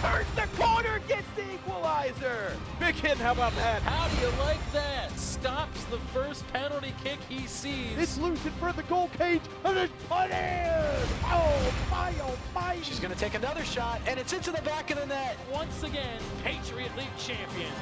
turns the corner, gets the equalizer. Big hit, how about that? How do you like that? Stops the first penalty kick he sees. It's loose in front of the goal cage, and it's put in! Oh my. She's going to take another shot, and it's into the back of the net. Once again, Patriot League champions.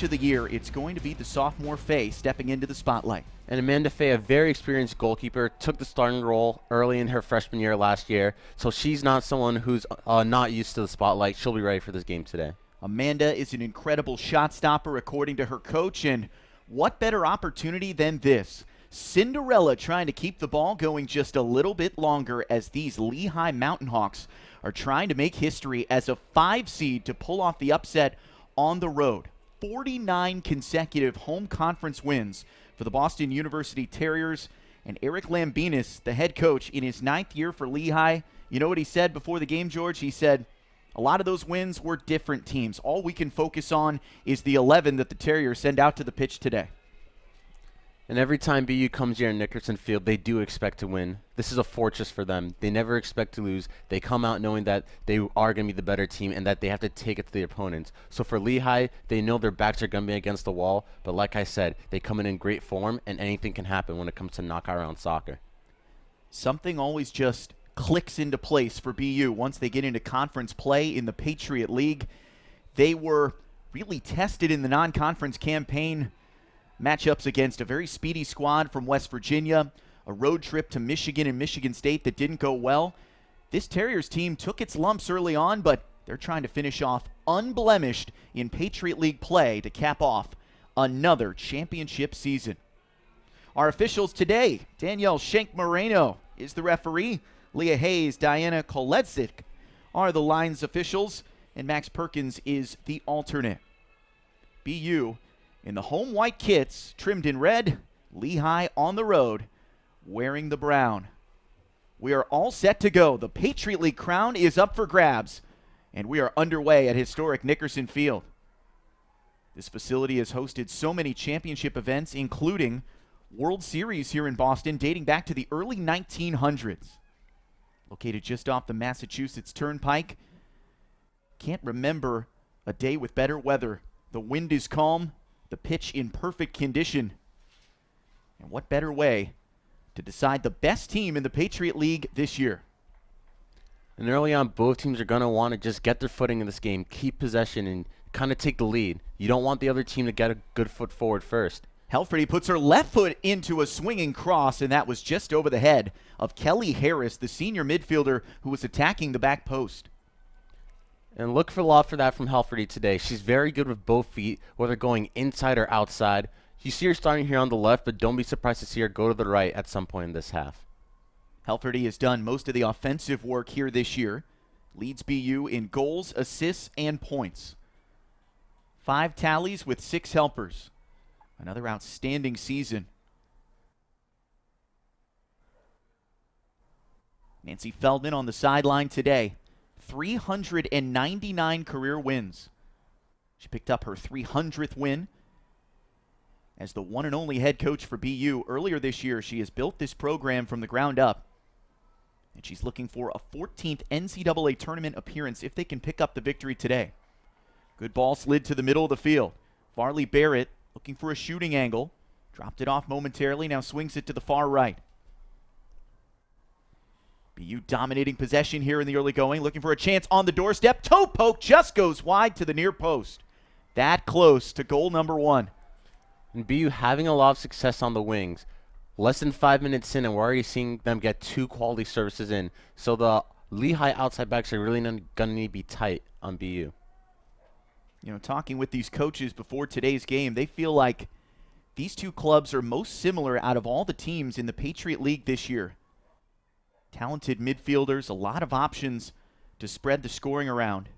Of the year, it's going to be the sophomore Faye stepping into the spotlight. And Amanda Faye, a very experienced goalkeeper, took the starting role early in her freshman year last year, so she's not someone who's not used to the spotlight. She'll be ready for this game today. Amanda is an incredible shot stopper, according to her coach, and what better opportunity than this? Cinderella trying to keep the ball going just a little bit longer as these Lehigh Mountain Hawks are trying to make history as a 5 seed to pull off the upset on the road. 49 consecutive home conference wins for the Boston University Terriers, and Eric Lambinas, the head coach, in his 9th year for Lehigh, you know what he said before the game, George? He said, a lot of those wins were different teams. All we can focus on is the 11 that the Terriers send out to the pitch today. And every time BU comes here in Nickerson Field, they do expect to win. This is a fortress for them. They never expect to lose. They come out knowing that they are going to be the better team and that they have to take it to the opponents. So for Lehigh, they know their backs are going to be against the wall. But like I said, they come in great form, and anything can happen when it comes to knockout round soccer. Something always just clicks into place for BU once they get into conference play in the Patriot League. They were really tested in the non-conference campaign matchups against a very speedy squad from West Virginia, a road trip to Michigan and Michigan State that didn't go well. This Terriers team took its lumps early on, but they're trying to finish off unblemished in Patriot League play to cap off another championship season. Our officials today, Danielle Schenk-Moreno is the referee. Leah Hayes, Diana Koledzik are the lines officials, and Max Perkins is the alternate. BU in the home white kits, trimmed in red, Lehigh on the road, wearing the brown. We are all set to go. The Patriot League crown is up for grabs, and we are underway at historic Nickerson Field. This facility has hosted so many championship events, including World Series here in Boston, dating back to the early 1900s. Located just off the Massachusetts Turnpike. Can't remember a day with better weather. The wind is calm, the pitch in perfect condition. And what better way to decide the best team in the Patriot League this year? And early on, both teams are going to want to just get their footing in this game, keep possession, and kind of take the lead. You don't want the other team to get a good foot forward first. Helferty puts her left foot into a swinging cross, and that was just over the head of Kelly Harris, the senior midfielder who was attacking the back post. And look for a lot for that from Helferty today. She's very good with both feet, whether going inside or outside. You see her starting here on the left, but don't be surprised to see her go to the right at some point in this half. Helferty has done most of the offensive work here this year. Leads BU in goals, assists, and points. 5 tallies with 6 helpers. Another outstanding season. Nancy Feldman on the sideline today. 399 career wins. She picked up her 300th win as the one and only head coach for BU. Earlier this year, she has built this program from the ground up, and she's looking for a 14th NCAA tournament appearance if they can pick up the victory today. Good ball slid to the middle of the field. Farley Barrett looking for a shooting angle. Dropped it off momentarily, now swings it to the far right. BU dominating possession here in the early going, looking for a chance on the doorstep. Toe poke just goes wide to the near post. That close to goal number 1. And BU having a lot of success on the wings. Less than 5 minutes in, and we're already seeing them get 2 quality services in. So the Lehigh outside backs are really going to need to be tight on BU. You know, talking with these coaches before today's game, they feel like these two clubs are most similar out of all the teams in the Patriot League this year. Talented midfielders, a lot of options to spread the scoring around.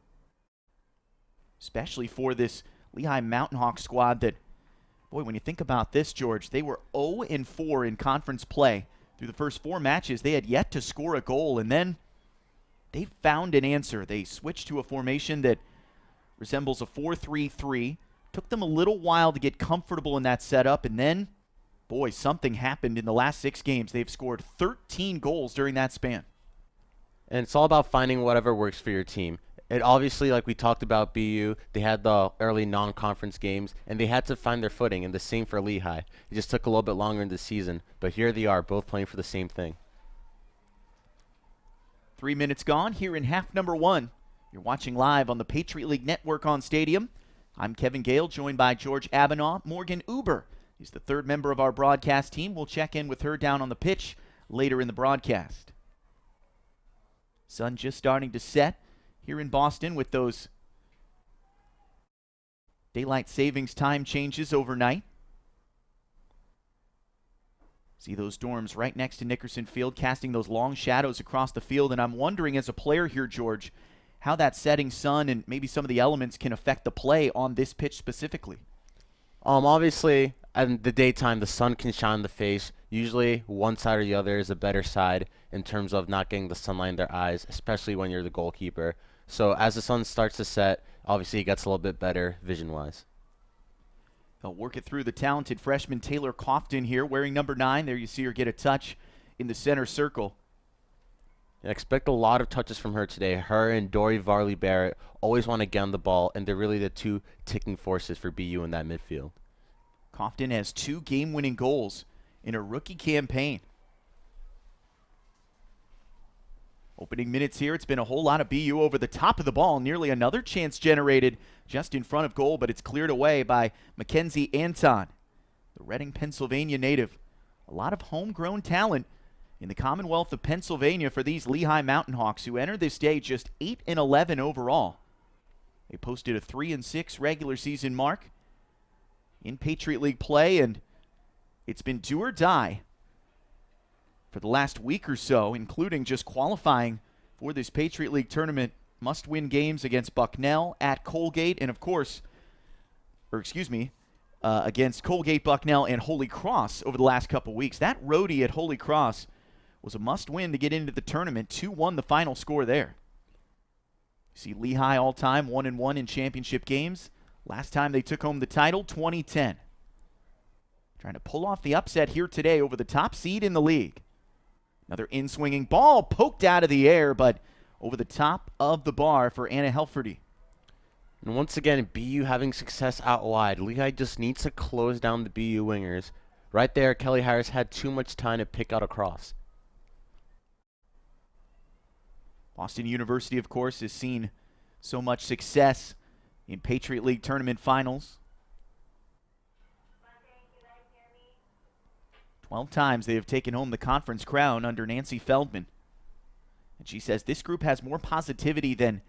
Especially for this Lehigh Mountain Hawk squad that, boy, when you think about this, George, they were 0-4 in conference play. Through the first 4 matches, they had yet to score a goal, and then they found an answer. They switched to a formation that resembles a 4-3-3. Took them a little while to get comfortable in that setup, and then, boy, something happened in the last 6 games. They've scored 13 goals during that span. And it's all about finding whatever works for your team. It obviously, like we talked about BU, they had the early non-conference games, and they had to find their footing, and the same for Lehigh. It just took a little bit longer in the season, but here they are, both playing for the same thing. 3 minutes gone here in half number 1. You're watching live on the Patriot League Network on Stadium. I'm Kevin Gale, joined by George Abenow. Morgan Uber is the third member of our broadcast team. We'll check in with her down on the pitch later in the broadcast. Sun just starting to set here in Boston with those daylight savings time changes overnight. See those dorms right next to Nickerson Field, casting those long shadows across the field. And I'm wondering, as a player here, George, how that setting sun and maybe some of the elements can affect the play on this pitch specifically. Obviously, in the daytime, the sun can shine in the face. Usually, one side or the other is a better side in terms of not getting the sunlight in their eyes, especially when you're the goalkeeper. So as the sun starts to set, obviously it gets a little bit better vision-wise. They'll work it through the talented freshman Taylor Cofton here, wearing number 9. There you see her get a touch in the center circle. I expect a lot of touches from her today. Her and Dory Varley-Barrett always want to get on the ball, and they're really the two ticking forces for BU in that midfield. Cofton has 2 game-winning goals in a rookie campaign. Opening minutes here, it's been a whole lot of BU over the top of the ball. Nearly another chance generated just in front of goal, but it's cleared away by Mackenzie Anton, the Reading, Pennsylvania native. A lot of homegrown talent in the Commonwealth of Pennsylvania for these Lehigh Mountain Hawks, who entered this day just 8-11 overall. They posted a 3-6 regular season mark in Patriot League play, and it's been do or die for the last week or so, including just qualifying for this Patriot League tournament. Must-win games against Bucknell, at Colgate, and of course, against Colgate, Bucknell, and Holy Cross over the last couple weeks. That roadie at Holy Cross was a must-win to get into the tournament. 2-1 the final score there. You see Lehigh all-time 1-1 in championship games. Last time they took home the title, 2010. Trying to pull off the upset here today over the top seed in the league. Another in-swinging ball poked out of the air, but over the top of the bar for Anna Helferty. And once again, BU having success out wide. Lehigh just needs to close down the BU wingers. Right there, Kelly Harris had too much time to pick out a cross. Boston University, of course, has seen so much success in Patriot League tournament finals. 12 times they have taken home the conference crown under Nancy Feldman. And she says this group has more positivity than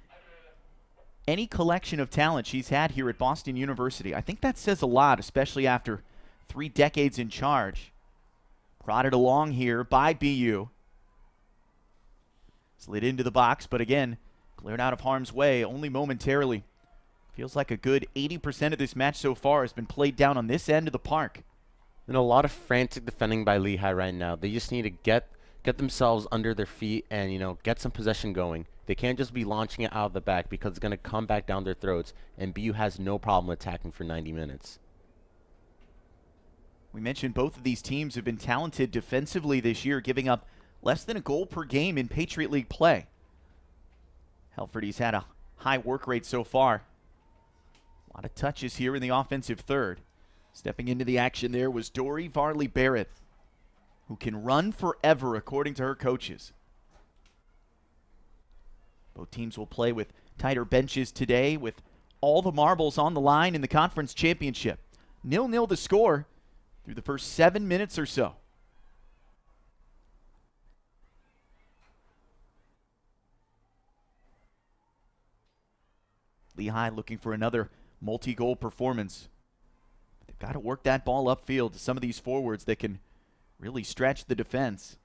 any collection of talent she's had here at Boston University. I think that says a lot, especially after 3 decades in charge. Prodded along here by BU. Slid into the box, but again, cleared out of harm's way only momentarily. Feels like a good 80% of this match so far has been played down on this end of the park. And a lot of frantic defending by Lehigh right now. They just need to get themselves under their feet and, get some possession going. They can't just be launching it out of the back because it's going to come back down their throats, and BU has no problem attacking for 90 minutes. We mentioned both of these teams have been talented defensively this year, giving up less than a goal per game in Patriot League play. Helferty's had a high work rate so far. A lot of touches here in the offensive third. Stepping into the action there was Dory Varley-Barrett, who can run forever according to her coaches. Both teams will play with tighter benches today, with all the marbles on the line in the conference championship. 0-0 the score through the first 7 minutes or so. Lehigh looking for another multi-goal performance. They've got to work that ball upfield to some of these forwards that can really stretch the defense.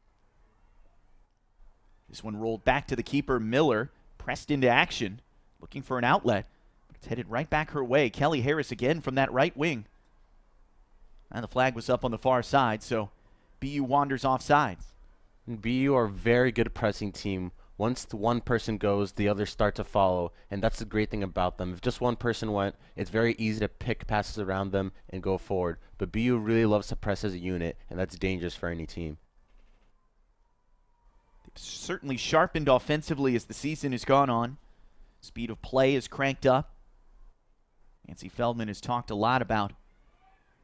This one rolled back to the keeper, Miller, pressed into action, looking for an outlet. But it's headed right back her way. Kelly Harris again from that right wing. And the flag was up on the far side, so BU wanders off sides. And BU are a very good pressing team. Once the one person goes, the others start to follow, and that's the great thing about them. If just one person went, it's very easy to pick passes around them and go forward. But BU really loves to press as a unit, and that's dangerous for any team. They've certainly sharpened offensively as the season has gone on. Speed of play is cranked up. Nancy Feldman has talked a lot about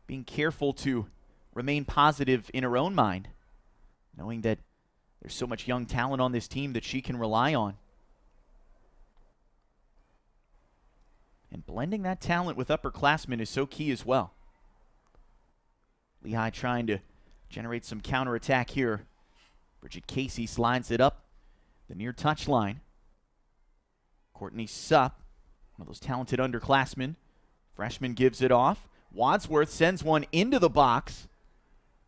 being careful to remain positive in her own mind, knowing that there's so much young talent on this team that she can rely on. And blending that talent with upperclassmen is so key as well. Lehigh trying to generate some counterattack here. Bridget Casey slides it up the near touchline. Courtney Supp, one of those talented underclassmen. Freshman gives it off. Wadsworth sends one into the box.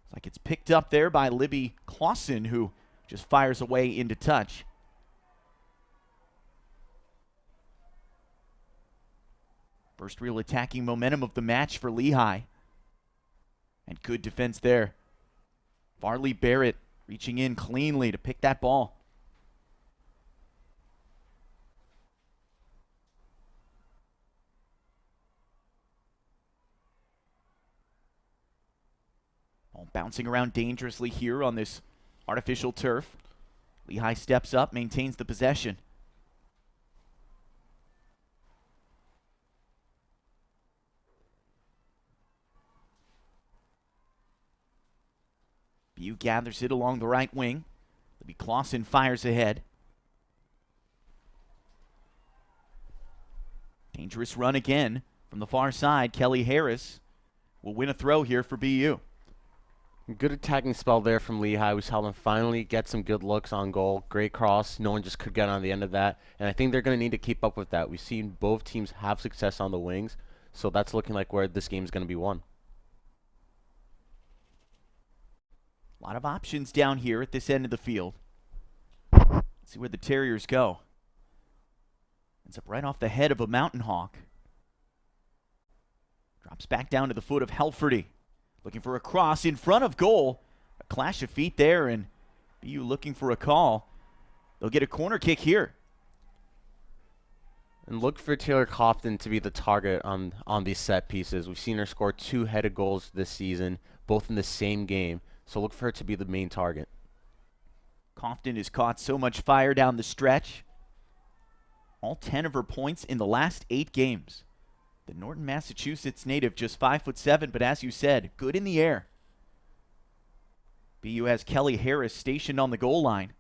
It's like it's picked up there by Libby Clausen, who just fires away into touch. First real attacking momentum of the match for Lehigh. And good defense there. Farley Barrett reaching in cleanly to pick that ball. Ball bouncing around dangerously here on this artificial turf. Lehigh steps up, maintains the possession. BU gathers it along the right wing. Libby Clausen fires ahead. Dangerous run again from the far side. Kelly Harris will win a throw here for BU. Good attacking spell there from Lehigh. We saw them finally get some good looks on goal. Great cross. No one just could get on the end of that. And I think they're going to need to keep up with that. We've seen both teams have success on the wings. So that's looking like where this game is going to be won. A lot of options down here at this end of the field. Let's see where the Terriers go. Ends up right off the head of a Mountain Hawk. Drops back down to the foot of Helferty. Looking for a cross in front of goal. A clash of feet there, and BU looking for a call. They'll get a corner kick here. And look for Taylor Cofton to be the target on these set pieces. We've seen her score 2 headed goals this season, both in the same game. So look for her to be the main target. Cofton has caught so much fire down the stretch. All 10 of her points in the last 8 games. The Norton, Massachusetts native, just 5'7", but as you said, good in the air. BU has Kelly Harris stationed on the goal line.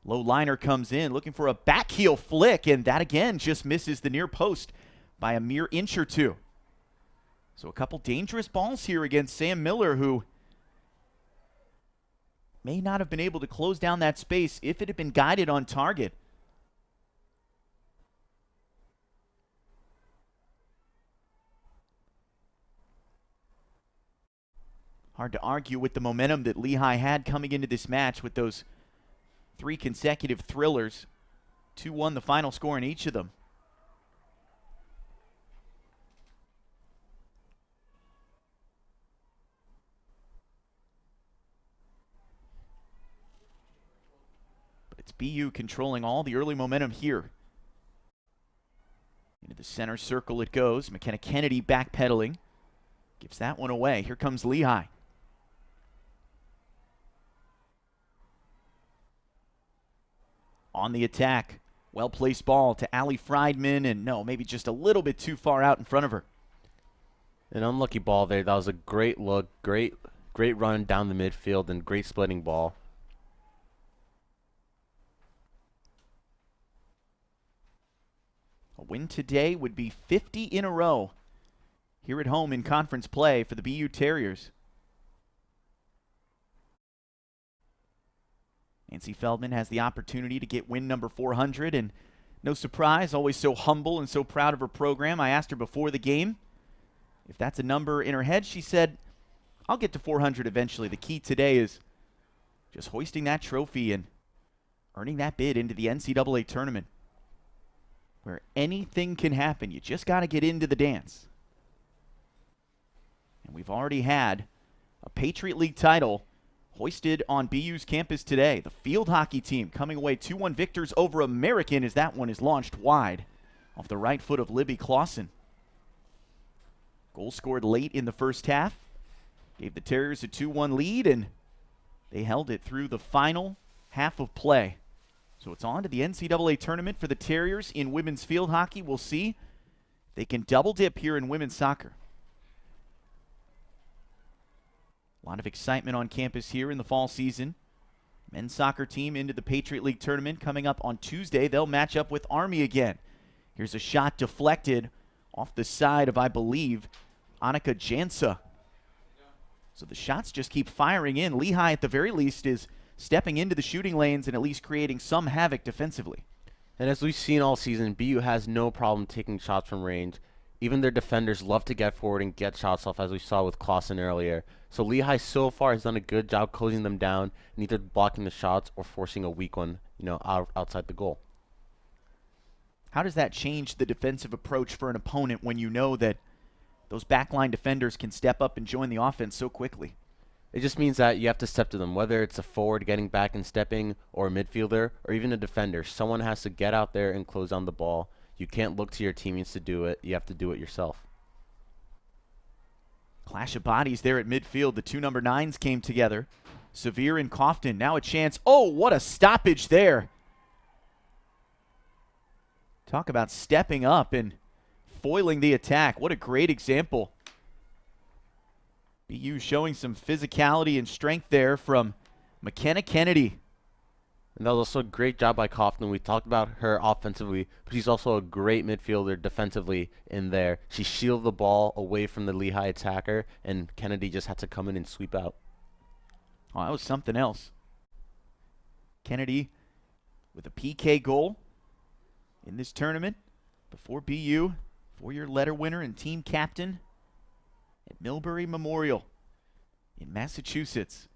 Low liner comes in, looking for a back heel flick, and that again just misses the near post by a mere inch or two. So a couple dangerous balls here against Sam Miller, who may not have been able to close down that space if it had been guided on target. Hard to argue with the momentum that Lehigh had coming into this match with those 3 consecutive thrillers. 2-1 the final score in each of them. But it's BU controlling all the early momentum here. Into the center circle it goes. McKenna Kennedy backpedaling. Gives that one away. Here comes Lehigh. On the attack, well-placed ball to Allie Friedman, and no, maybe just a little bit too far out in front of her. An unlucky ball there. That was a great look, great run down the midfield, and great splitting ball. A win today would be 50 in a row here at home in conference play for the BU Terriers. Nancy Feldman has the opportunity to get win number 400, and no surprise, always so humble and so proud of her program. I asked her before the game if that's a number in her head. She said, I'll get to 400 eventually. The key today is just hoisting that trophy and earning that bid into the NCAA tournament, where anything can happen. You just got to get into the dance. And we've already had a Patriot League title hoisted on BU's campus today. The field hockey team coming away 2-1 victors over American as that one is launched wide off the right foot of Libby Clausen. Goal scored late in the first half. Gave the Terriers a 2-1 lead, and they held it through the final half of play. So it's on to the NCAA tournament for the Terriers in women's field hockey. We'll see if they can double dip here in women's soccer. A lot of excitement on campus here in the fall season. Men's soccer team into the Patriot League tournament coming up on Tuesday. They'll match up with Army again. Here's a shot deflected off the side of, I believe, Annika Jansa. So the shots just keep firing in. Lehigh, at the very least, is stepping into the shooting lanes and at least creating some havoc defensively. And as we've seen all season, BU has no problem taking shots from range. Even their defenders love to get forward and get shots off, as we saw with Clausen earlier. So Lehigh so far has done a good job closing them down and either blocking the shots or forcing a weak one, outside the goal. How does that change the defensive approach for an opponent when you know that those backline defenders can step up and join the offense so quickly? It just means that you have to step to them, whether it's a forward getting back and stepping or a midfielder or even a defender. Someone has to get out there and close down the ball. You can't look to your teammates to do it. You have to do it yourself. Clash of bodies there at midfield. The two number 9s came together. Severe and Coughton. Now a chance. Oh, what a stoppage there. Talk about stepping up and foiling the attack. What a great example. BU showing some physicality and strength there from McKenna Kennedy. And that was also a great job by Coughton. We talked about her offensively, but she's also a great midfielder defensively in there. She shielded the ball away from the Lehigh attacker, and Kennedy just had to come in and sweep out. Oh, that was something else. Kennedy with a PK goal in this tournament before BU, 4-year letter winner and team captain at Millbury Memorial in Massachusetts.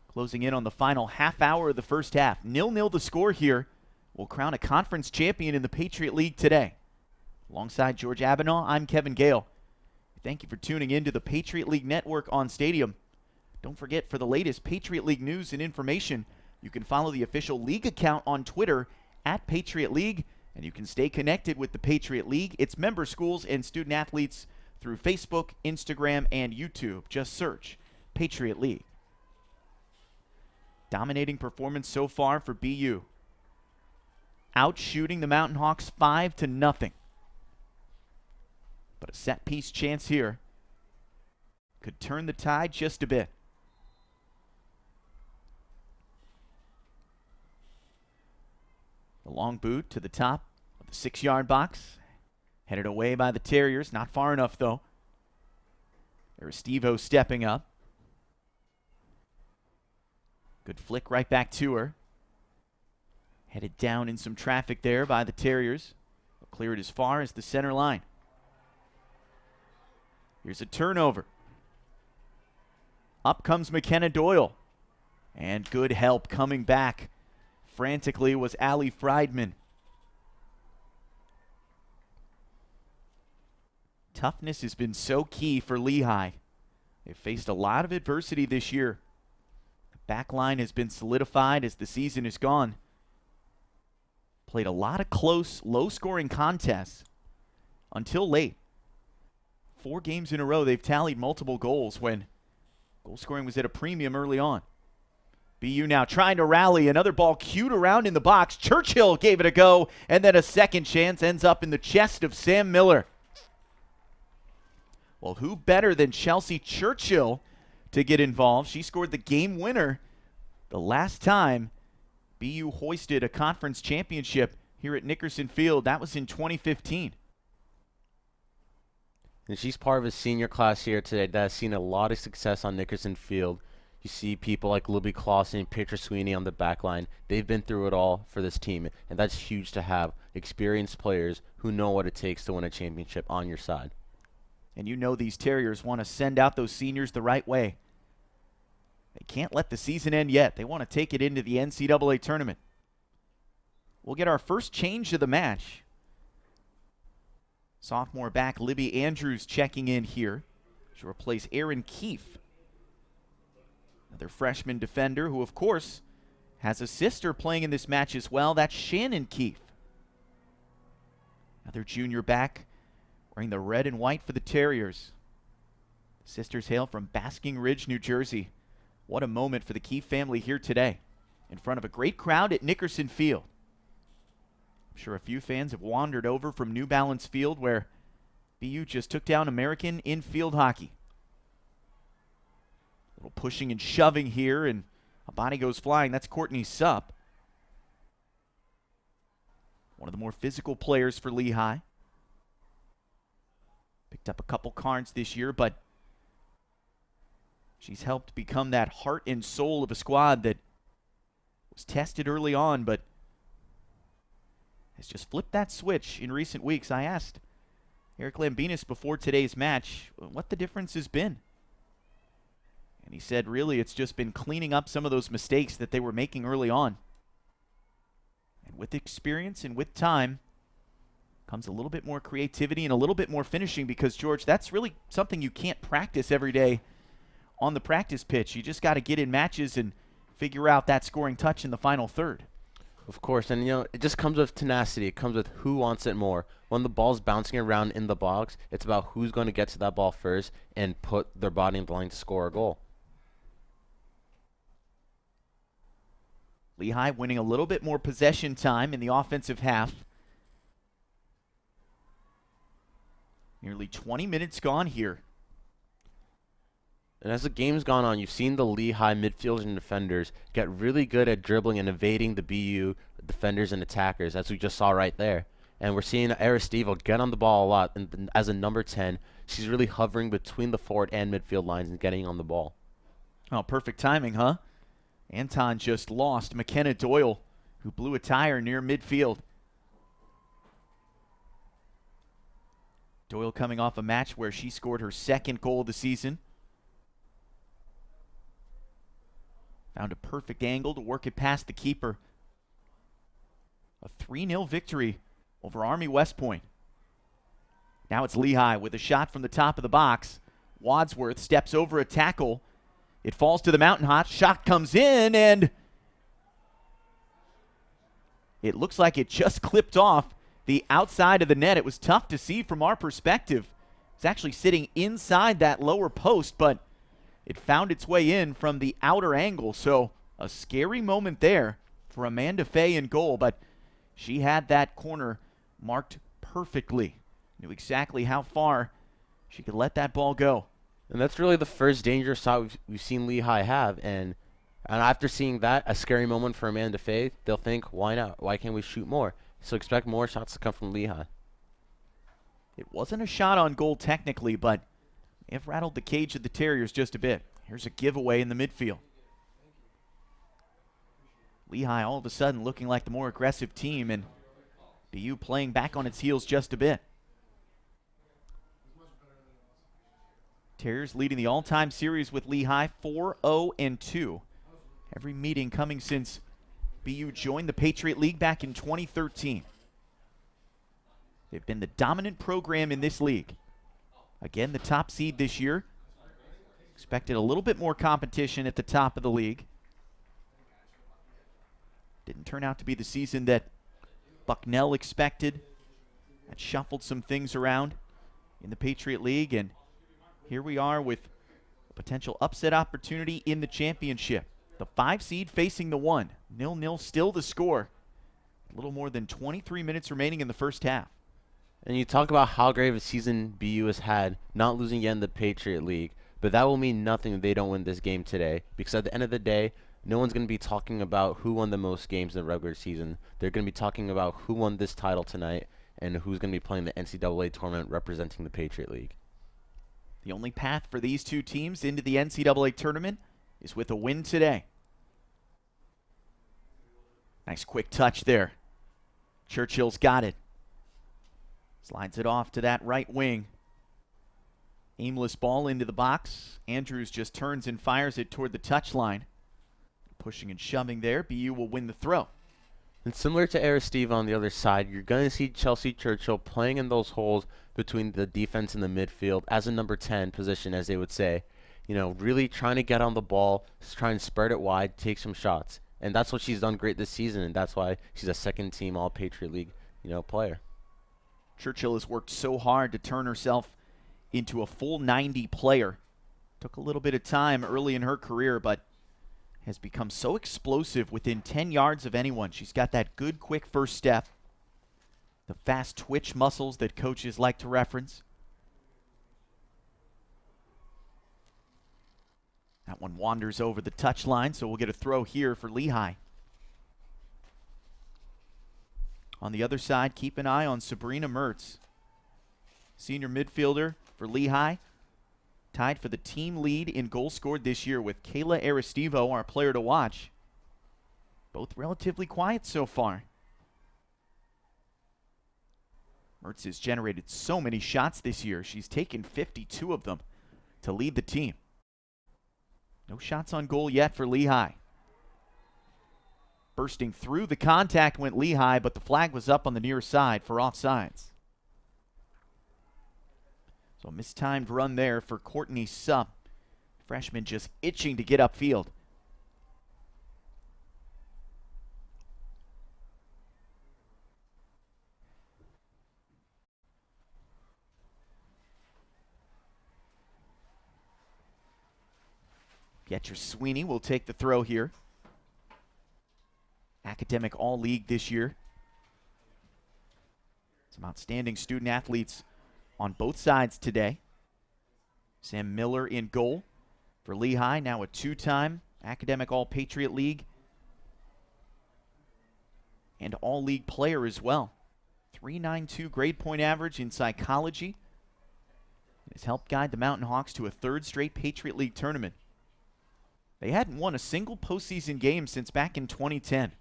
Closing in on the final half hour of the first half. 0-0 the score here. We'll crown a conference champion in the Patriot League today. Alongside George Abenaw, I'm Kevin Gale. Thank you for tuning in to the Patriot League Network on Stadium. Don't forget, for the latest Patriot League news and information, you can follow the official league account on Twitter at Patriot League, and you can stay connected with the Patriot League, its member schools, and student athletes through Facebook, Instagram, and YouTube. Just search Patriot League. Dominating performance so far for BU. Outshooting the Mountain Hawks 5-0. But a set-piece chance here could turn the tide just a bit. The long boot to the top of the 6-yard box. Headed away by the Terriers. Not far enough, though. There's Steve-O stepping up. Good flick right back to her. Headed down in some traffic there by the Terriers. They'll clear it as far as the center line. Here's a turnover. Up comes McKenna Doyle. And good help coming back frantically was Allie Friedman. Toughness has been so key for Lehigh. They've faced a lot of adversity this year. The back line has been solidified as the season has gone. Played a lot of close, low-scoring contests until late. 4 games in a row, they've tallied multiple goals when goal scoring was at a premium early on. BU now trying to rally. Another ball cued around in the box. Churchill gave it a go, and then a second chance ends up in the chest of Sam Miller. Well, who better than Chelsea Churchill to get involved? She scored the game winner the last time BU hoisted a conference championship here at Nickerson Field. That was in 2015. And she's part of a senior class here today that has seen a lot of success on Nickerson Field. You see people like Libby Clausen and Petra Sweeney on the back line. They've been through it all for this team, and that's huge to have experienced players who know what it takes to win a championship on your side. And you know these Terriers want to send out those seniors the right way. They can't let the season end yet. They want to take it into the NCAA tournament. We'll get our first change of the match. Sophomore back Libby Andrews checking in here. She'll replace Erin Keefe, another freshman defender who, of course, has a sister playing in this match as well. That's Shannon Keefe. Another junior back wearing the red and white for the Terriers. Sisters hail from Basking Ridge, New Jersey. What a moment for the Keefe family here today, in front of a great crowd at Nickerson Field. I'm sure a few fans have wandered over from New Balance Field, where BU just took down American in field hockey. A little pushing and shoving here, and a body goes flying. That's Courtney Supp, one of the more physical players for Lehigh. Picked up a couple cards this year, but she's helped become that heart and soul of a squad that was tested early on, but has just flipped that switch in recent weeks. I asked Eric Lambinas before today's match what the difference has been. And he said, really, it's just been cleaning up some of those mistakes that they were making early on. And with experience and with time comes a little bit more creativity and a little bit more finishing, because, George, that's really something you can't practice every day on the practice pitch. You just got to get in matches and figure out that scoring touch in the final third. Of course, and it just comes with tenacity. It comes with who wants it more. When the ball's bouncing around in the box, it's about who's going to get to that ball first and put their body in the line to score a goal. Lehigh winning a little bit more possession time in the offensive half. Nearly 20 minutes gone here. And as the game's gone on, you've seen the Lehigh midfielders and defenders get really good at dribbling and evading the BU defenders and attackers, as we just saw right there. And we're seeing Aristivo get on the ball a lot. And as a number 10, she's really hovering between the forward and midfield lines and getting on the ball. Oh, perfect timing, huh? Anton just lost McKenna Doyle, who blew a tire near midfield. Doyle coming off a match where she scored her second goal of the season. Found a perfect angle to work it past the keeper. A 3-0 victory over Army West Point. Now it's Lehigh with a shot from the top of the box. Wadsworth steps over a tackle. It falls to the Mountain Hot. Shot comes in, and it looks like it just clipped off the outside of the net. It was tough to see from our perspective. It's actually sitting inside that lower post, but it found its way in from the outer angle. So a scary moment there for Amanda Fay in goal, but she had that corner marked perfectly. Knew exactly how far she could let that ball go. And that's really the first dangerous shot we've seen Lehigh have. And after seeing that, a scary moment for Amanda Fay, they'll think, why not? Why can't we shoot more? So expect more shots to come from Lehigh. It wasn't a shot on goal technically, but it rattled the cage of the Terriers just a bit. Here's a giveaway in the midfield. Lehigh all of a sudden looking like the more aggressive team, and BU playing back on its heels just a bit. Terriers leading the all-time series with Lehigh 4-0-2. Every meeting coming since BU joined the Patriot League back in 2013. They've been the dominant program in this league. Again, the top seed this year. Expected a little bit more competition at the top of the league. Didn't turn out to be the season that Bucknell expected. That shuffled some things around in the Patriot League, and here we are with a potential upset opportunity in the championship. The 5 seed facing the 1. 0-0 still the score. A little more than 23 minutes remaining in the first half. And you talk about how great of a season BU has had, not losing yet in the Patriot League, but that will mean nothing if they don't win this game today, because at the end of the day, no one's going to be talking about who won the most games in the regular season. They're going to be talking about who won this title tonight and who's going to be playing the NCAA tournament representing the Patriot League. The only path for these two teams into the NCAA tournament is with a win today. Nice quick touch there. Churchill's got it. Slides it off to that right wing. Aimless ball into the box. Andrews just turns and fires it toward the touchline. Pushing and shoving there. BU will win the throw. And similar to Aristivo on the other side, you're going to see Chelsea Churchill playing in those holes between the defense and the midfield as a number 10 position, as they would say. You know, really trying to get on the ball, trying to spread it wide, take some shots. And that's what she's done great this season, and that's why she's a second-team All-Patriot League, player. Churchill has worked so hard to turn herself into a full 90 player. Took a little bit of time early in her career, but has become so explosive within 10 yards of anyone. She's got that good, quick first step, the fast twitch muscles that coaches like to reference. That one wanders over the touchline, so we'll get a throw here for Lehigh. On the other side, keep an eye on Sabrina Mertz, senior midfielder for Lehigh. Tied for the team lead in goals scored this year with Kayla Aristivo, our player to watch. Both relatively quiet so far. Mertz has generated so many shots this year. She's taken 52 of them to lead the team. No shots on goal yet for Lehigh. Bursting through the contact went Lehigh, but the flag was up on the near side for offsides. So a mistimed run there for Courtney Supp. Freshman just itching to get upfield. Pietro Sweeney will take the throw here. Academic All-League this year. Some outstanding student athletes on both sides today. Sam Miller in goal for Lehigh, now a two-time Academic All-Patriot League and All-League player as well. 3.92 grade point average in psychology. Has helped guide the Mountain Hawks to a third straight Patriot League tournament. They hadn't won a single postseason game since back in 2010.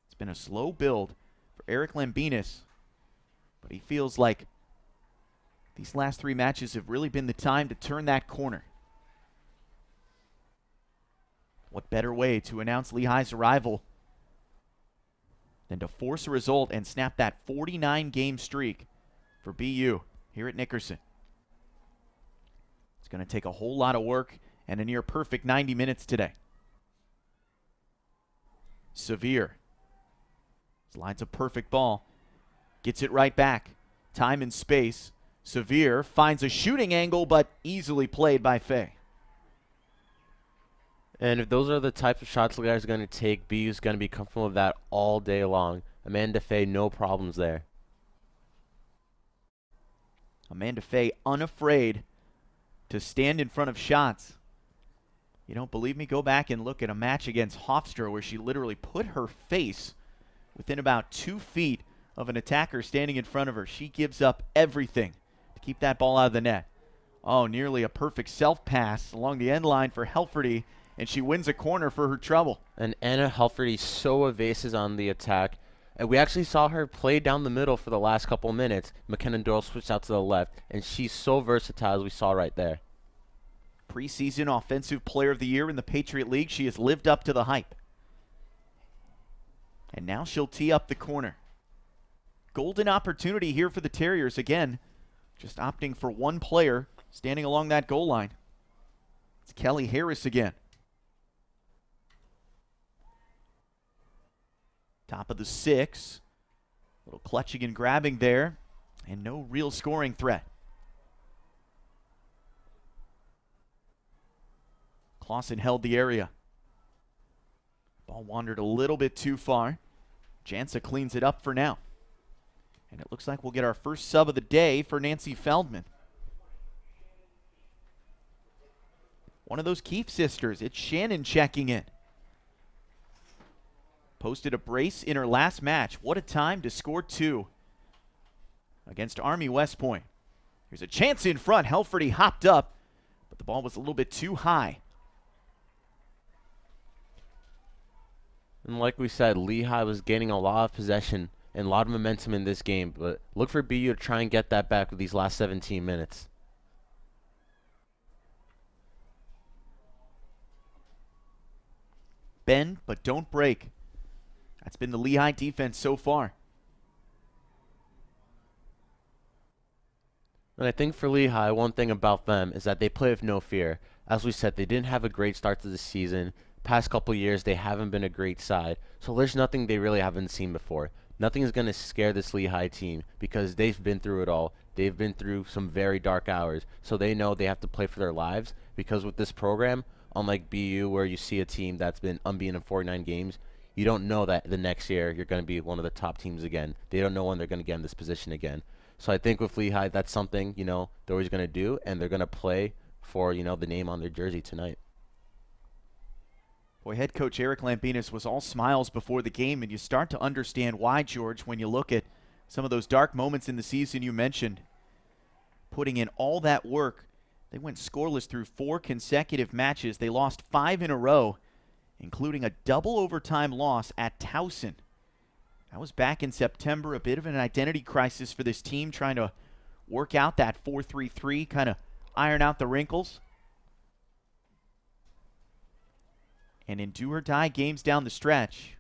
It's been a slow build for Eric Lambinas, but he feels like these last three matches have really been the time to turn that corner. What better way to announce Lehigh's arrival than to force a result and snap that 49-game streak for BU here at Nickerson. It's going to take a whole lot of work and a near-perfect 90 minutes today. Severe slides a perfect ball, gets it right back. Time and space. Severe finds a shooting angle, but easily played by Faye. And if those are the types of shots Lehigh is going to take, BU is going to be comfortable with that all day long. Amanda Faye, no problems there. Amanda Faye unafraid to stand in front of shots. You don't believe me? Go back and look at a match against Hofstra where she literally put her face within about 2 feet of an attacker standing in front of her. She gives up everything to keep that ball out of the net. Oh, nearly a perfect self-pass along the end line for Helferty, and she wins a corner for her trouble. And Anna Helferty so evasive on the attack. And we actually saw her play down the middle for the last couple minutes. McKenna Doyle switched out to the left, and she's so versatile as we saw right there. Preseason Offensive Player of the Year in the Patriot League. She has lived up to the hype. And now she'll tee up the corner. Golden opportunity here for the Terriers again. Just opting for one player standing along that goal line. It's Kelly Harris again. Top of the 6. Little clutching and grabbing there. And no real scoring threat. Clausen held the area. Ball wandered a little bit too far. Jansa cleans it up for now. And it looks like we'll get our first sub of the day for Nancy Feldman. One of those Keefe sisters. It's Shannon checking in. Posted a brace in her last match. What a time to score 2 against Army West Point. Here's a chance in front. Helferty hopped up, but the ball was a little bit too high. And like we said, Lehigh was gaining a lot of possession and a lot of momentum in this game. But look for BU to try and get that back with these last 17 minutes. Bend, but don't break. That's been the Lehigh defense so far. And I think for Lehigh, one thing about them is that they play with no fear. As we said, they didn't have a great start to the season. Past couple years, they haven't been a great side. So there's nothing they really haven't seen before. Nothing is going to scare this Lehigh team because they've been through it all. They've been through some very dark hours, so they know they have to play for their lives, because with this program, unlike BU where you see a team that's been unbeaten in 49 games, you don't know that the next year you're going to be one of the top teams again. They don't know when they're going to get in this position again. So I think with Lehigh, that's something, they're always going to do, and they're going to play for, the name on their jersey tonight. Boy, head coach Eric Lambinas was all smiles before the game, and you start to understand why, George, when you look at some of those dark moments in the season you mentioned. Putting in all that work, they went scoreless through 4 consecutive matches. They lost 5 in a row, including a double overtime loss at Towson. That was back in September, a bit of an identity crisis for this team, trying to work out that 4-3-3, kind of iron out the wrinkles. And in do-or-die games down the stretch,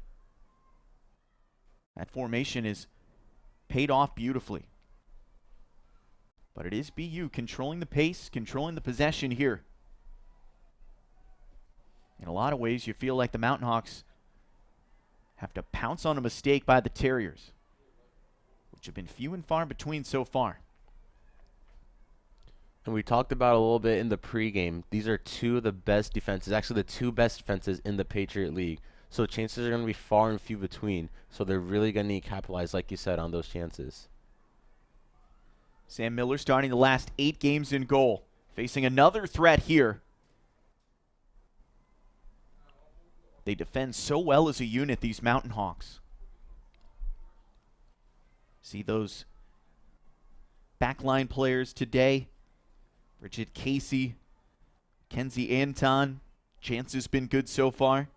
that formation is paid off beautifully. But it is BU controlling the pace, controlling the possession here. In a lot of ways, you feel like the Mountain Hawks have to pounce on a mistake by the Terriers, which have been few and far between so far. And we talked about a little bit in the pregame. These are 2 of the best defenses, actually the 2 best defenses in the Patriot League. So chances are going to be far and few between. So they're really going to need to capitalize, like you said, on those chances. Sam Miller starting the last 8 games in goal, facing another threat here. They defend so well as a unit, these Mountain Hawks. See those backline players today. Bridget Casey, Kenzie Anton. Chance has been good so far.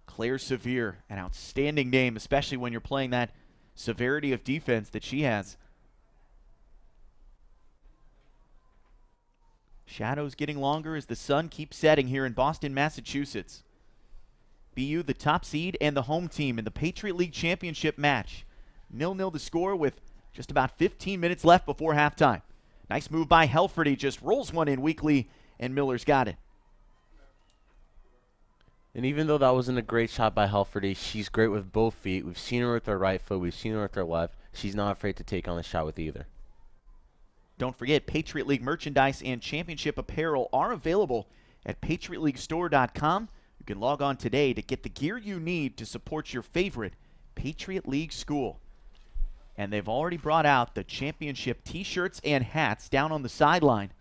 Claire Sevier, an outstanding name, especially when you're playing that severity of defense that she has. Shadows getting longer as the sun keeps setting here in Boston, Massachusetts. BU the top seed and the home team in the Patriot League Championship match. 0-0 the score with just about 15 minutes left before halftime. Nice move by Helferty, just rolls one in weakly, and Miller's got it. And even though that wasn't a great shot by Helferty, she's great with both feet. We've seen her with her right foot. We've seen her with her left. She's not afraid to take on the shot with either. Don't forget, Patriot League merchandise and championship apparel are available at patriotleaguestore.com. You can log on today to get the gear you need to support your favorite Patriot League school. And they've already brought out the championship t-shirts and hats down on the sideline.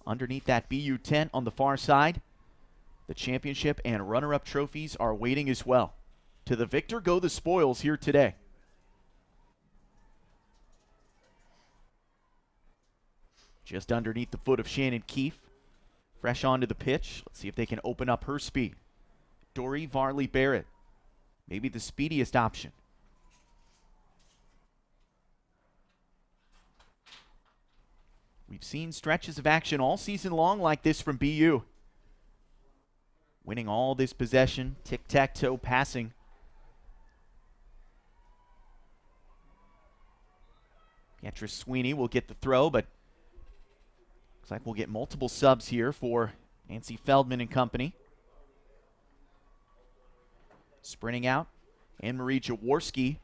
Underneath that BU tent on the far side, the championship and runner-up trophies are waiting as well. To the victor go the spoils here today. Just underneath the foot of Shannon Keefe. Fresh onto the pitch. Let's see if they can open up her speed. Dory Varley Barrett, maybe the speediest option. We've seen stretches of action all season long like this from BU. Winning all this possession, tic-tac-toe passing. Beatrice Sweeney will get the throw, but looks like we'll get multiple subs here for Nancy Feldman and company. Sprinting out, Anne-Marie Jaworski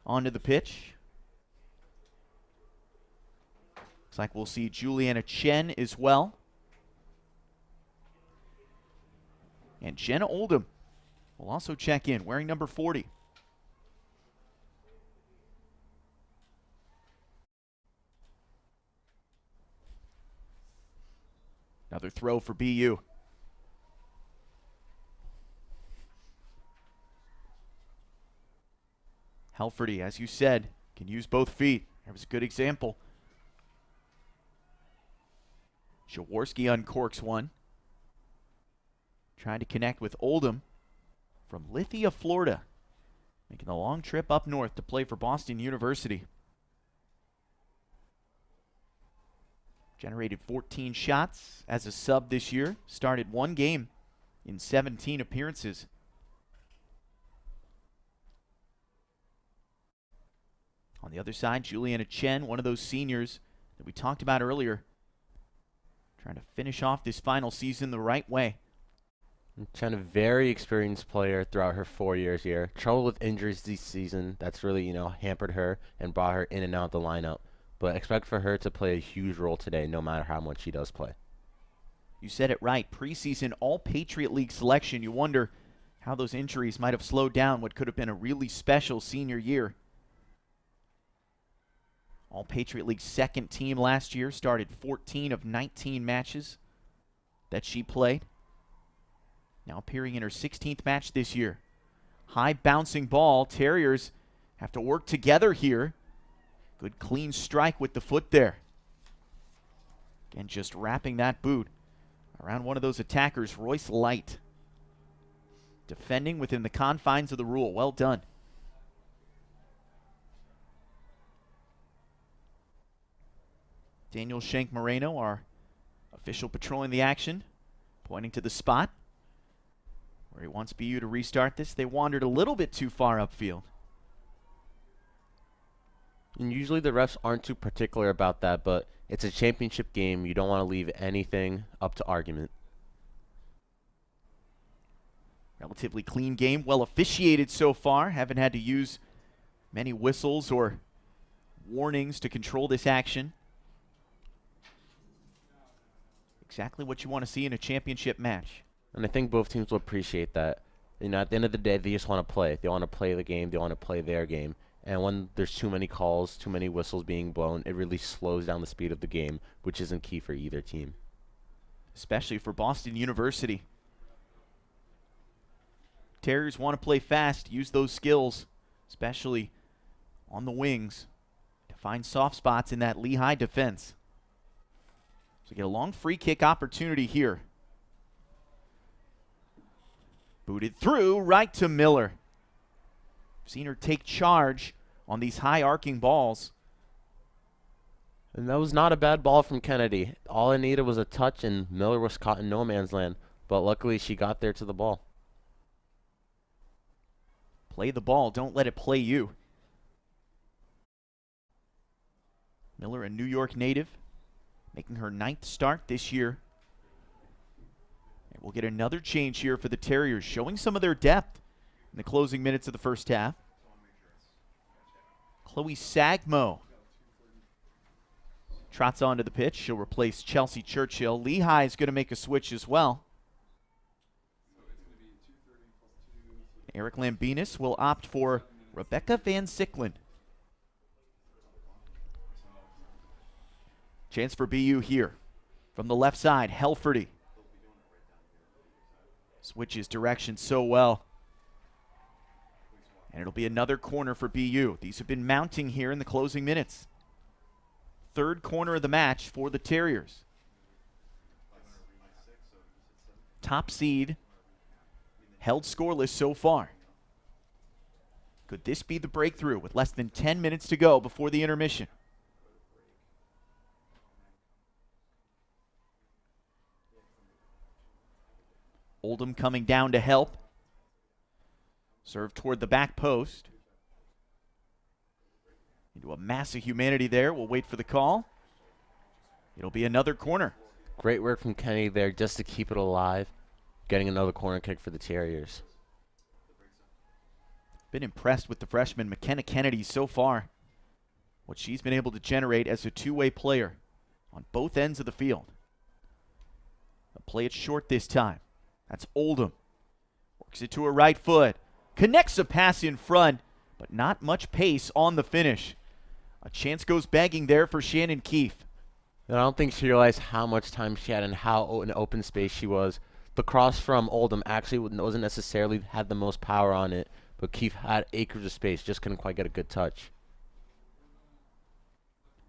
onto the pitch. Looks like we'll see Julianne Chen as well. And Jenna Oldham will also check in, wearing number 40. Another throw for BU. Helferty, as you said, can use both feet. That was a good example. Jaworski uncorks one. Trying to connect with Oldham from Lithia, Florida. Making the long trip up north to play for Boston University. Generated 14 shots as a sub this year. Started 1 game in 17 appearances. On the other side, Julianne Chen, one of those seniors that we talked about earlier. Trying to finish off this final season the right way. Chen, a very experienced player throughout her 4 years here. Trouble with injuries this season. That's really, hampered her and brought her in and out of the lineup. but expect for her to play a huge role today no matter how much she does play. You said it right. Preseason All-Patriot League selection. You wonder how those injuries might have slowed down what could have been a really special senior year. All-Patriot League second team last year, started 14 of 19 matches that she played. Now appearing in her 16th match this year. High bouncing ball. Terriers have to work together here. Good clean strike with the foot there. Again, just wrapping that boot around one of those attackers, Royce Light. Defending within the confines of the rule. Well done. Daniel Shank Moreno, our official patrolling the action, pointing to the spot where he wants BU to restart this. They wandered a little bit too far upfield. And usually the refs aren't too particular about that, but it's a championship game. You don't want to leave anything up to argument. Relatively clean game, well officiated so far. Haven't had to use many whistles or warnings to control this action. Exactly what you want to see in a championship match. And I think both teams will appreciate that. You know, at the end of the day, they just want to play. They want to play the game. They want to play their game. And when there's too many calls, too many whistles being blown, it really slows down the speed of the game, which isn't key for either team. Especially for Boston University. Terriers want to play fast, use those skills, especially on the wings, to find soft spots in that Lehigh defense. So get a long free kick opportunity here. Booted through, right to Miller. Seen her take charge on these high arcing balls. And that was not a bad ball from Kennedy. All it needed was a touch, and Miller was caught in no man's land. But luckily, she got there to the ball. Play the ball, don't let it play you. Miller, a New York native, making her 9th start this year. And we'll get another change here for the Terriers, showing some of their depth in the closing minutes of the first half. Chloe Sagmo trots onto the pitch. She'll replace Chelsea Churchill. Lehigh is going to make a switch as well. Eric Lambinas will opt for Rebecca Van Sicklen. Chance for BU here. From the left side, Helferty. Switches direction so well. And it'll be another corner for BU. These have been mounting here in the closing minutes. Third corner of the match for the Terriers. Top seed, held scoreless so far. Could this be the breakthrough with less than 10 minutes to go before the intermission? Oldham coming down to help. Serve toward the back post. Into a mass of humanity there. We'll wait for the call. It'll be another corner. Great work from Kenny there just to keep it alive. Getting another corner kick for the Terriers. Been impressed with the freshman McKenna Kennedy so far. What she's been able to generate as a two-way player on both ends of the field. They'll play it short this time. That's Oldham. Works it to her right foot. Connects a pass in front, but not much pace on the finish. A chance goes begging there for Shannon Keefe. And I don't think she realized how much time she had and how in open space she was. The cross from Oldham actually wasn't necessarily had the most power on it, but Keefe had acres of space, just couldn't quite get a good touch.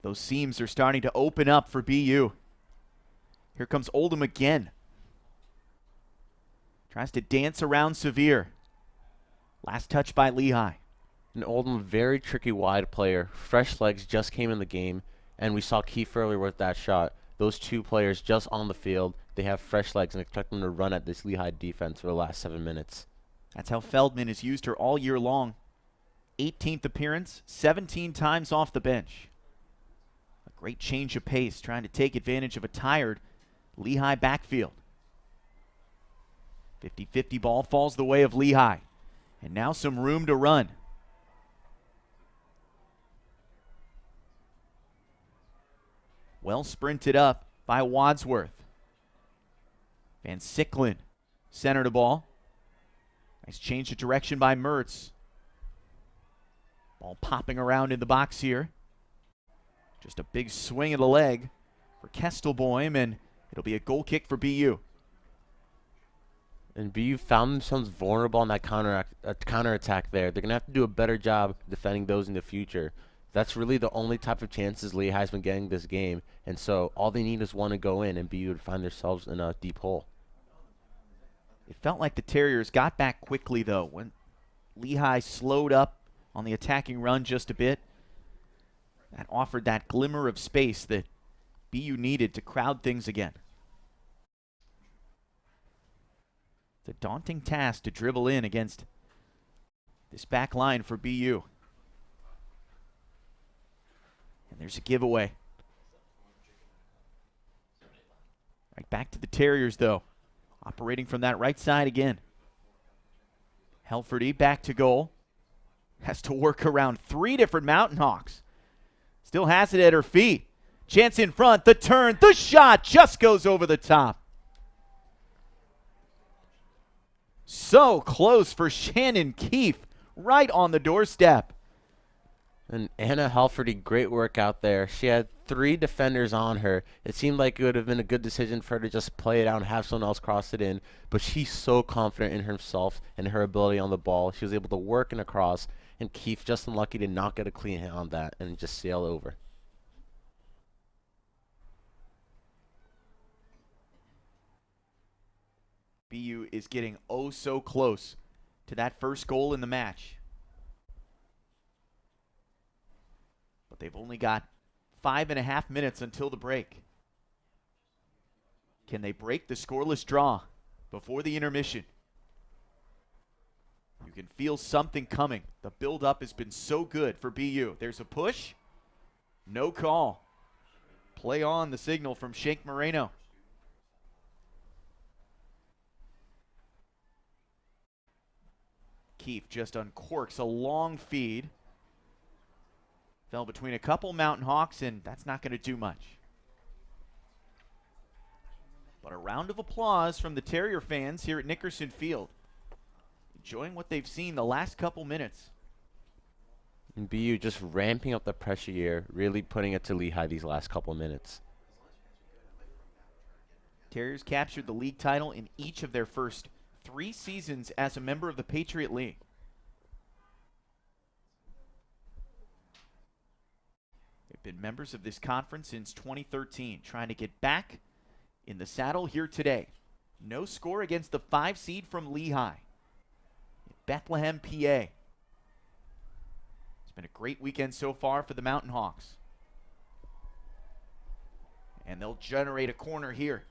Those seams are starting to open up for BU. Here comes Oldham again. Tries to dance around Severe. Last touch by Lehigh. An Oldham very tricky wide player. Fresh legs just came in the game, and we saw Keefe earlier with that shot. Those two players just on the field, they have fresh legs and expect them to run at this Lehigh defense for the last 7 minutes. That's how Feldman has used her all year long. 18th appearance, 17 times off the bench. A great change of pace, trying to take advantage of a tired Lehigh backfield. 50-50 ball falls the way of Lehigh. And now some room to run. Well sprinted up by Wadsworth. Van Sicklen centered the ball. Nice change of direction by Mertz. Ball popping around in the box here. Just a big swing of the leg for Kestelboim, and it'll be a goal kick for BU. And BU found themselves vulnerable on that counterattack there. They're going to have to do a better job defending those in the future. That's really the only type of chances Lehigh's been getting this game. And so all they need is one to go in, and BU would find themselves in a deep hole. It felt like the Terriers got back quickly, though, when Lehigh slowed up on the attacking run just a bit. That offered that glimmer of space that BU needed to crowd things again. It's a daunting task to dribble in against this back line for BU. And there's a giveaway. Right back to the Terriers, though. Operating from that right side again. Helferty back to goal. Has to work around 3 different Mountain Hawks. Still has it at her feet. Chance in front, the turn, the shot just goes over the top. So close for Shannon Keefe, right on the doorstep. And Anna Helferty, great work out there. She had 3 defenders on her. It seemed like it would have been a good decision for her to just play it out and have someone else cross it in. But she's so confident in herself and her ability on the ball. She was able to work and across. And Keefe just unlucky to not get a clean hit on that and just sail over. BU is getting oh so close to that first goal in the match. But they've only got 5.5 minutes until the break. Can they break the scoreless draw before the intermission? You can feel something coming. The build-up has been so good for BU. There's a push. No call. Play on the signal from Shank Moreno. Keefe just uncorks a long feed. Fell between a couple Mountain Hawks, and that's not going to do much. But a round of applause from the Terrier fans here at Nickerson Field. Enjoying what they've seen the last couple minutes. And BU just ramping up the pressure here, really putting it to Lehigh these last couple minutes. Terriers captured the league title in each of their first 3 seasons as a member of the Patriot League. They've been members of this conference since 2013, trying to get back in the saddle here today. No score against the 5 seed from Lehigh in Bethlehem, PA. It's been a great weekend so far for the Mountain Hawks. And they'll generate a corner here.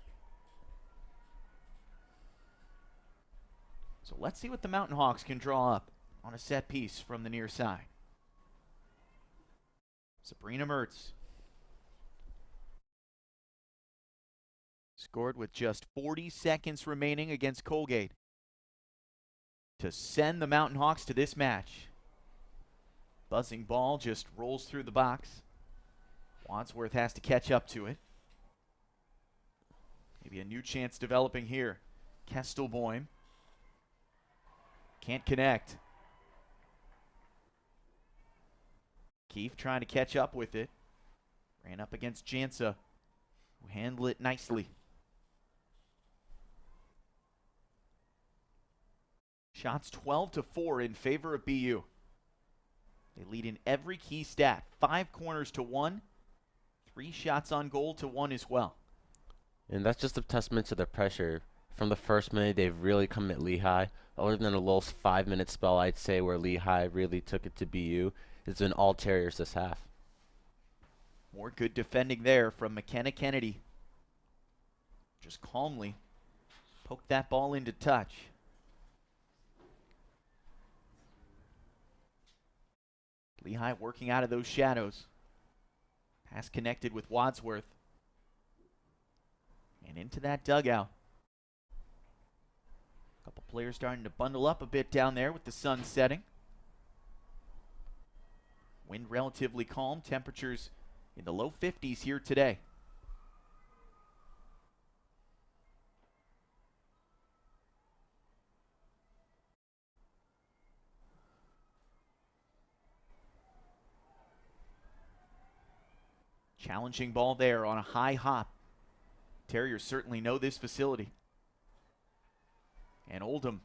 So let's see what the Mountain Hawks can draw up on a set piece from the near side. Sabrina Mertz scored with just 40 seconds remaining against Colgate to send the Mountain Hawks to this match. Buzzing ball just rolls through the box. Wadsworth has to catch up to it. Maybe a new chance developing here. Kestelboim can't connect. Keefe trying to catch up with it. Ran up against Jansa, who handled it nicely. Shots 12-4 in favor of BU. They lead in every key stat. 5 corners to 1. 3 shots on goal to 1 as well. And that's just a testament to the pressure. From the first minute, they've really come at Lehigh. Other than a little 5-minute spell, I'd say, where Lehigh really took it to BU, it's been all Terriers this half. More good defending there from McKenna Kennedy. Just calmly poked that ball into touch. Lehigh working out of those shadows. Pass connected with Wadsworth. And into that dugout. A couple players starting to bundle up a bit down there with the sun setting. Wind relatively calm. Temperatures in the low 50s here today. Challenging ball there on a high hop. Terriers certainly know this facility. And Oldham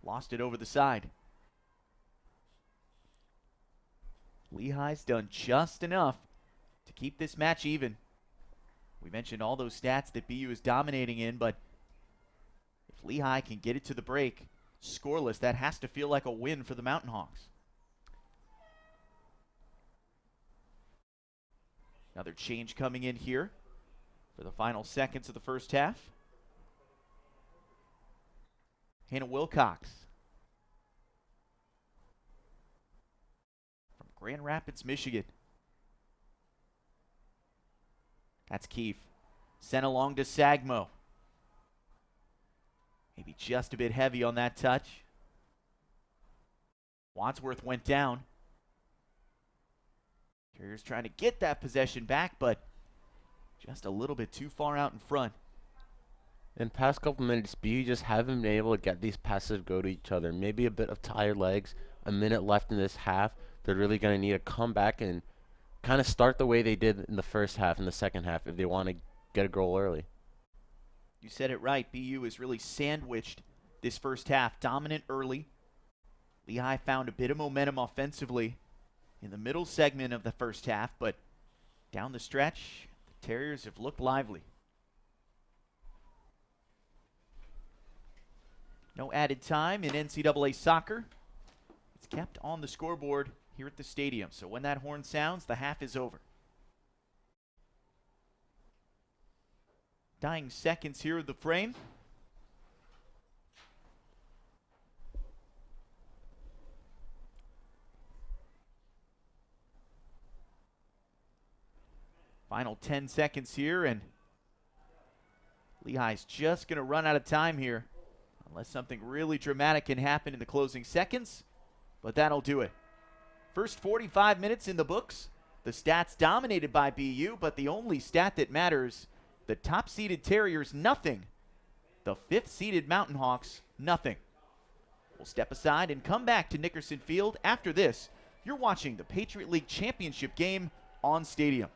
lost it over the side. Lehigh's done just enough to keep this match even. We mentioned all those stats that BU is dominating in, but if Lehigh can get it to the break, scoreless, that has to feel like a win for the Mountain Hawks. Another change coming in here for the final seconds of the first half. Hannah Wilcox from Grand Rapids, Michigan. That's Keefe. Sent along to Sagmo. Maybe just a bit heavy on that touch. Wadsworth went down. Terriers trying to get that possession back, but just a little bit too far out in front. In the past couple minutes, BU just haven't been able to get these passes to go to each other. Maybe a bit of tired legs, a minute left in this half. They're really going to need to come back and kind of start the way they did in the first half and the second half if they want to get a goal early. You said it right. BU is really sandwiched this first half. Dominant early. Lehigh found a bit of momentum offensively in the middle segment of the first half, but down the stretch, the Terriers have looked lively. No added time in NCAA soccer. It's kept on the scoreboard here at the stadium. So when that horn sounds, the half is over. Dying seconds here of the frame. Final 10 seconds here, and Lehigh's just going to run out of time here unless something really dramatic can happen in the closing seconds, but that'll do it. First 45 minutes in the books. The stats dominated by BU, but the only stat that matters, the top-seeded Terriers, nothing. The fifth-seeded Mountain Hawks, nothing. We'll step aside and come back to Nickerson Field after this. You're watching the Patriot League Championship game on Stadium.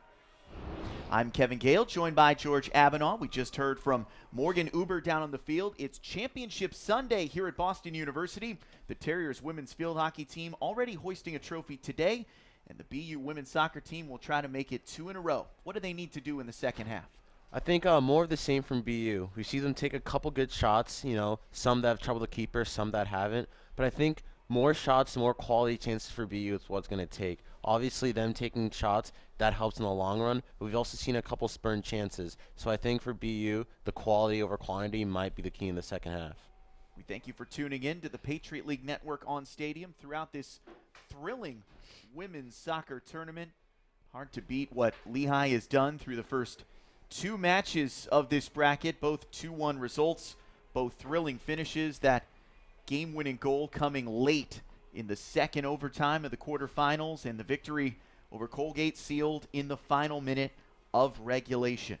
I'm Kevin Gale, joined by George Abenaw. We just heard from Morgan Uber down on the field. It's Championship Sunday here at Boston University. The Terriers women's field hockey team already hoisting a trophy today, and the BU women's soccer team will try to make it 2 in a row. What do they need to do in the second half? I think more of the same from BU. We see them take a couple good shots, some that have trouble to keeper, some that haven't. But I think more shots, more quality chances for BU is what's going to take. Obviously, them taking shots, that helps in the long run. But we've also seen a couple spurned chances. So I think for BU, the quality over quantity might be the key in the second half. We thank you for tuning in to the Patriot League Network on Stadium throughout this thrilling women's soccer tournament. Hard to beat what Lehigh has done through the first 2 matches of this bracket, both 2-1 results, both thrilling finishes. That game-winning goal coming late in the second overtime of the quarterfinals, and the victory over Colgate sealed in the final minute of regulation.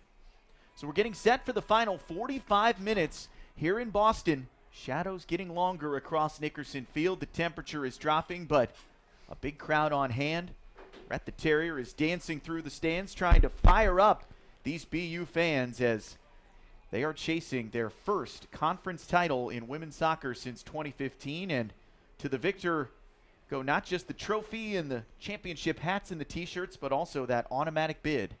So we're getting set for the final 45 minutes here in Boston. Shadows getting longer across Nickerson Field. The temperature is dropping, but a big crowd on hand. Rhett the Terrier is dancing through the stands, trying to fire up these BU fans as they are chasing their first conference title in women's soccer since 2015. And to the victor go not just the trophy and the championship hats and the t-shirts, but also that automatic bid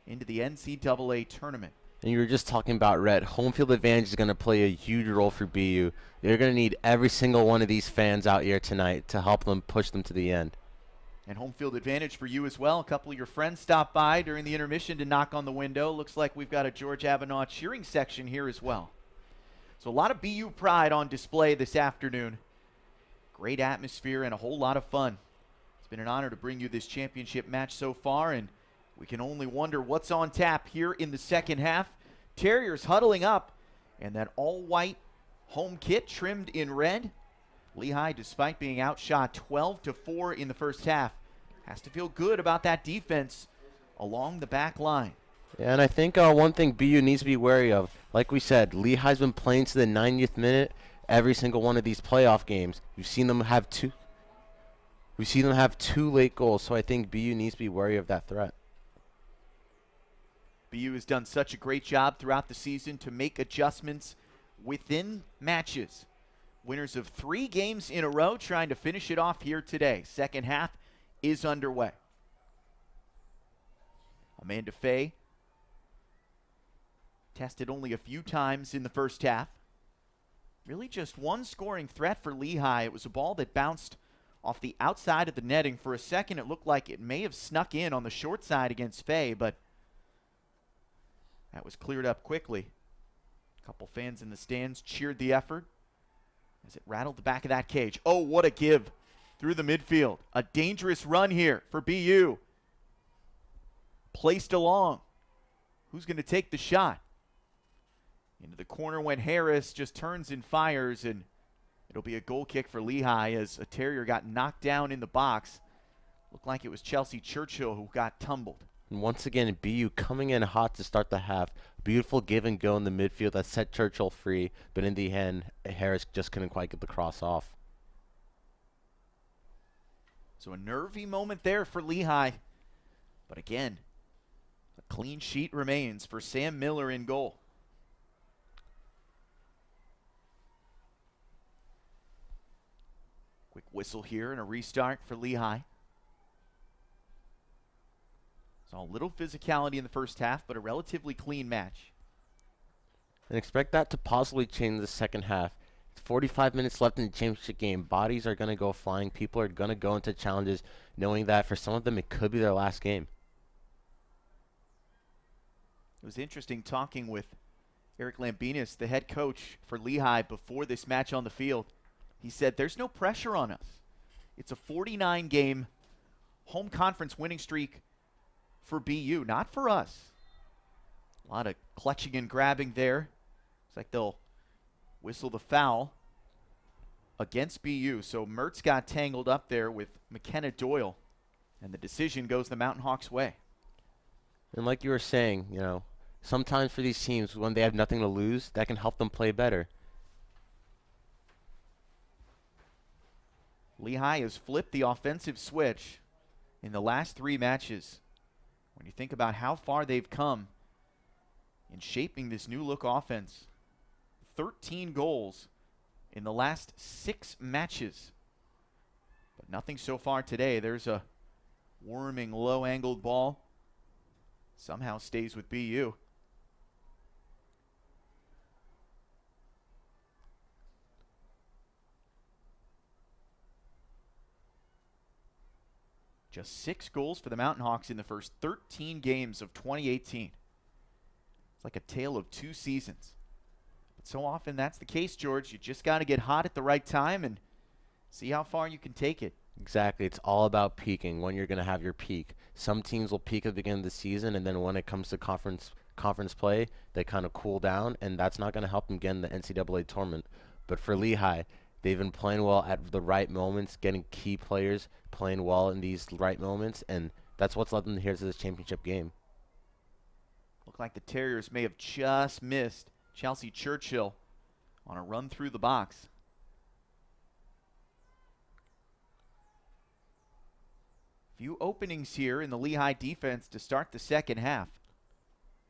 into the NCAA tournament. And you were just talking about Rhett. Home field advantage is going to play a huge role for BU. They're going to need every single one of these fans out here tonight to help them push them to the end. And home field advantage for you as well. A couple of your friends stopped by during the intermission to knock on the window. Looks like we've got a George Abenaw cheering section here as well. So a lot of BU pride on display this afternoon. Great atmosphere and a whole lot of fun. It's been an honor to bring you this championship match so far, and we can only wonder what's on tap here in the second half. Terriers huddling up, and that all-white home kit trimmed in red. Lehigh, despite being outshot 12-4 in the first half, has to feel good about that defense along the back line. Yeah, and I think one thing BU needs to be wary of, like we said, Lehigh's been playing to the 90th minute every single one of these playoff games. We've seen them have two late goals, so I think BU needs to be wary of that threat. BU has done such a great job throughout the season to make adjustments within matches. Winners of 3 games in a row, trying to finish it off here today. Second half is underway. Amanda Faye tested only a few times in the first half. Really just one scoring threat for Lehigh. It was a ball that bounced off the outside of the netting. For a second, it looked like it may have snuck in on the short side against Faye, but that was cleared up quickly. A couple fans in the stands cheered the effort as it rattled the back of that cage. Oh, what a give through the midfield. A dangerous run here for BU. Placed along. Who's going to take the shot? Into the corner went Harris, just turns and fires, and it'll be a goal kick for Lehigh as a Terrier got knocked down in the box. Looked like it was Chelsea Churchill who got tumbled. And once again, BU coming in hot to start the half. Beautiful give and go in the midfield that set Churchill free, but in the end, Harris just couldn't quite get the cross off. So a nervy moment there for Lehigh. But again, a clean sheet remains for Sam Miller in goal. Quick whistle here and a restart for Lehigh. Saw a little physicality in the first half, but a relatively clean match. And expect that to possibly change the second half. It's 45 minutes left in the championship game. Bodies are going to go flying. People are going to go into challenges knowing that for some of them it could be their last game. It was interesting talking with Eric Lambinas, the head coach for Lehigh, before this match on the field. He said, there's no pressure on us. It's a 49-game home conference winning streak for BU, not for us. A lot of clutching and grabbing there. Looks like they'll whistle the foul against BU. So Mertz got tangled up there with McKenna Doyle, and the decision goes the Mountain Hawks' way. And like you were saying, you know, sometimes for these teams, when they have nothing to lose, that can help them play better. Lehigh has flipped the offensive switch in the last 3 matches. When you think about how far they've come in shaping this new look offense, 13 goals in the last 6 matches. But nothing so far today. There's a worming low-angled ball. Somehow stays with BU. Just 6 goals for the Mountain Hawks in the first 13 games of 2018. It's like a tale of 2 seasons. But so often that's the case, George. You just got to get hot at the right time and see how far you can take it. Exactly. It's all about peaking, when you're going to have your peak. Some teams will peak at the beginning of the season, and then when it comes to conference play, they kind of cool down, and that's not going to help them get in the NCAA tournament. But for Lehigh, they've been playing well at the right moments, getting key players playing well in these right moments, and that's what's led them here to this championship game. Looked like the Terriers may have just missed Chelsea Churchill on a run through the box. Few openings here in the Lehigh defense to start the second half.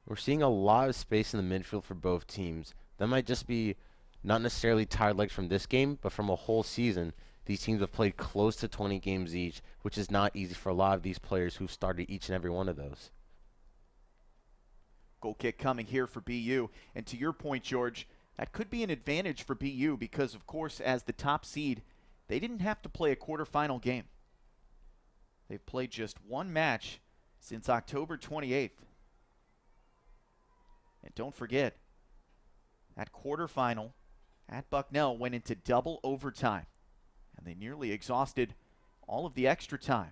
We're seeing a lot of space in the midfield for both teams. That might just be not necessarily tired legs from this game, but from a whole season. These teams have played close to 20 games each, which is not easy for a lot of these players who've started each and every one of those. Goal kick coming here for BU. And to your point, George, that could be an advantage for BU because, of course, as the top seed, they didn't have to play a quarterfinal game. They've played just 1 match since October 28th. And don't forget, that quarterfinal at Bucknell went into double overtime, and they nearly exhausted all of the extra time.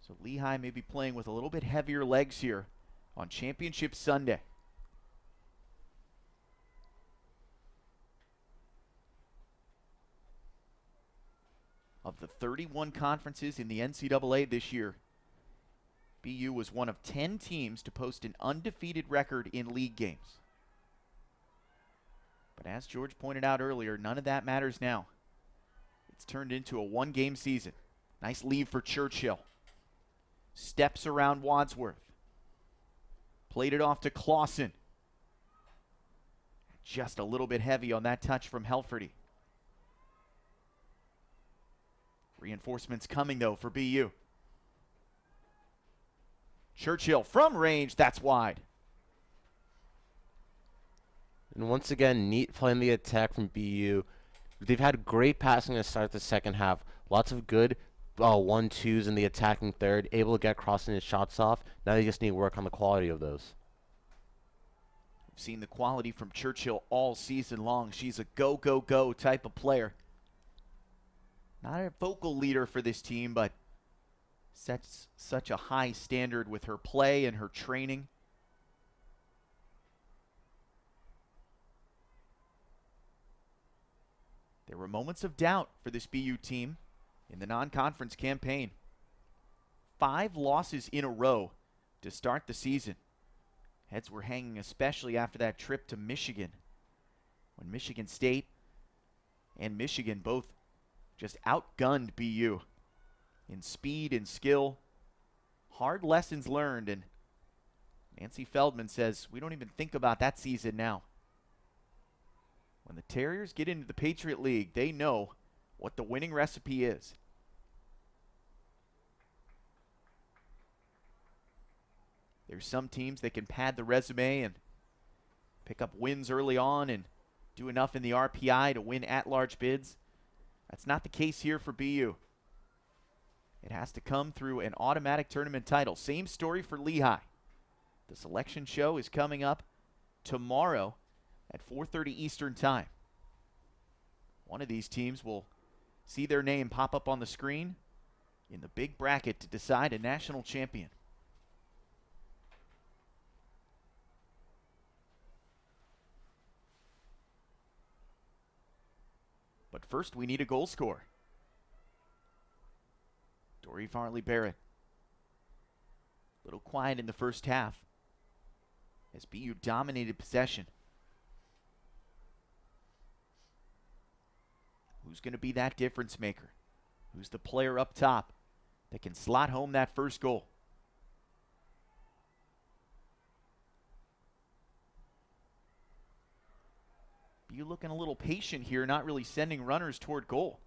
So Lehigh may be playing with a little bit heavier legs here on Championship Sunday. Of the 31 conferences in the NCAA this year, BU was one of 10 teams to post an undefeated record in league games. But as George pointed out earlier, none of that matters now. It's turned into a 1-game season. Nice lead for Churchill. Steps around Wadsworth. Played it off to Clausen. Just a little bit heavy on that touch from Helferty. Reinforcements coming, though, for BU. Churchill from range. That's wide. And once again, neat play in the attack from BU. They've had great passing to start the second half. Lots of good 1-2s in the attacking third. Able to get crossing his shots off. Now they just need to work on the quality of those. We've seen the quality from Churchill all season long. She's a go, go, go type of player. Not a vocal leader for this team, but sets such a high standard with her play and her training. There were moments of doubt for this BU team in the non-conference campaign. 5 losses in a row to start the season. Heads were hanging, especially after that trip to Michigan, when Michigan State and Michigan both just outgunned BU in speed and skill. Hard lessons learned, and Nancy Feldman says we don't even think about that season now. When the Terriers get into the Patriot League, they know what the winning recipe is. There's some teams that can pad the resume and pick up wins early on and do enough in the RPI to win at-large bids. That's not the case here for BU. It has to come through an automatic tournament title. Same story for Lehigh. The selection show is coming up tomorrow at 4:30 Eastern Time. One of these teams will see their name pop up on the screen in the big bracket to decide a national champion. But first, we need a goal scorer. Dory Farley Barrett. A little quiet in the first half as BU dominated possession. Who's going to be that difference maker? Who's the player up top that can slot home that first goal? BU looking a little patient here, not really sending runners toward goal.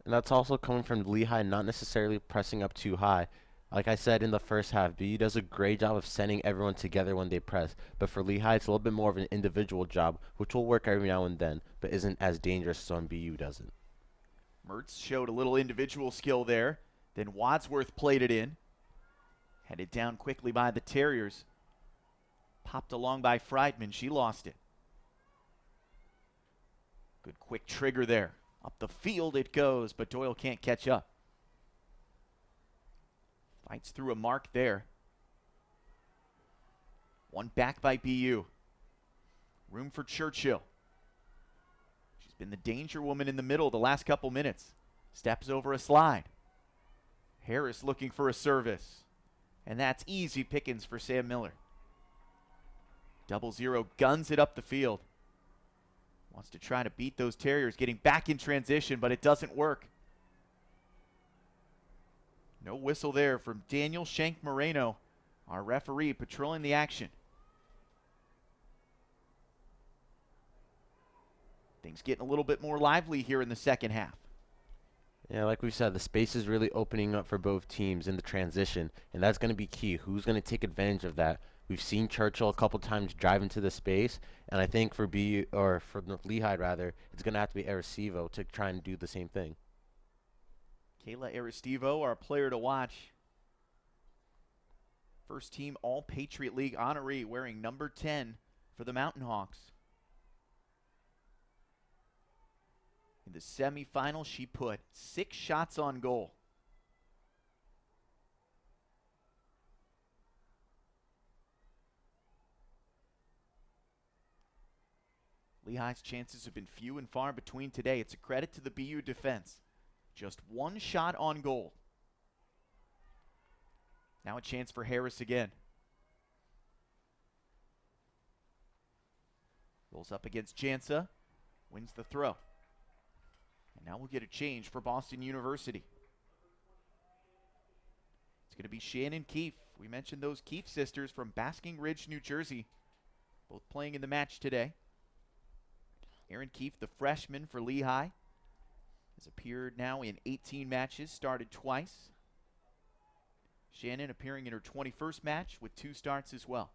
And that's also coming from Lehigh not necessarily pressing up too high. Like I said in the first half, BU does a great job of sending everyone together when they press. But for Lehigh, it's a little bit more of an individual job, which will work every now and then, but isn't as dangerous as when BU doesn't. Mertz showed a little individual skill there. Then Wadsworth played it in. Headed down quickly by the Terriers. Popped along by Friedman. She lost it. Good quick trigger there. Up the field it goes, but Doyle can't catch up. Fights through a mark there. One back by BU. Room for Churchill. She's been the danger woman in the middle the last couple minutes. Steps over a slide. Harris looking for a service. And that's easy pickings for Sam Miller. 0-0 guns it up the field. Wants to try to beat those Terriers, getting back in transition, but it doesn't work. No whistle there from Daniel Shank Moreno, our referee, patrolling the action. Things getting a little bit more lively here in the second half. Yeah, like we said, the space is really opening up for both teams in the transition, and that's going to be key. Who's going to take advantage of that? We've seen Churchill a couple times drive into the space, and I think for BU, or for Lehigh rather, it's going to have to be Arecibo to try and do the same thing. Kayla Arestivo, our player to watch. First team All-Patriot League honoree, wearing number 10 for the Mountain Hawks. In the semifinal, she put 6 shots on goal. Lehigh's chances have been few and far between today. It's a credit to the BU defense. Just 1 shot on goal. Now a chance for Harris again. Rolls up against Jansa. Wins the throw. And now we'll get a change for Boston University. It's going to be Shannon Keefe We mentioned those Keefe sisters from Basking Ridge, New Jersey, both playing in the match today. Erin Keefe, the freshman for Lehigh, has appeared now in 18 matches, started twice. Shannon appearing in her 21st match with 2 starts as well.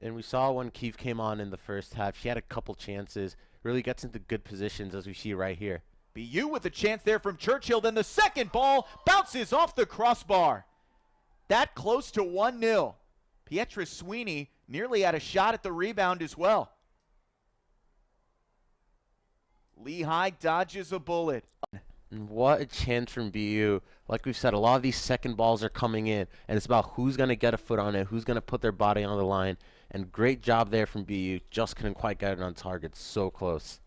And we saw when Keefe came on in the first half, she had a couple chances, really gets into good positions as we see right here. BU with a chance there from Churchill, then the second ball bounces off the crossbar. That close to 1-0. Pietra Sweeney nearly had a shot at the rebound as well. Lehigh dodges a bullet. And what a chance from BU. Like we've said, a lot of these second balls are coming in, and it's about who's going to get a foot on it, who's going to put their body on the line. And great job there from BU. Just couldn't quite get it on target. So close.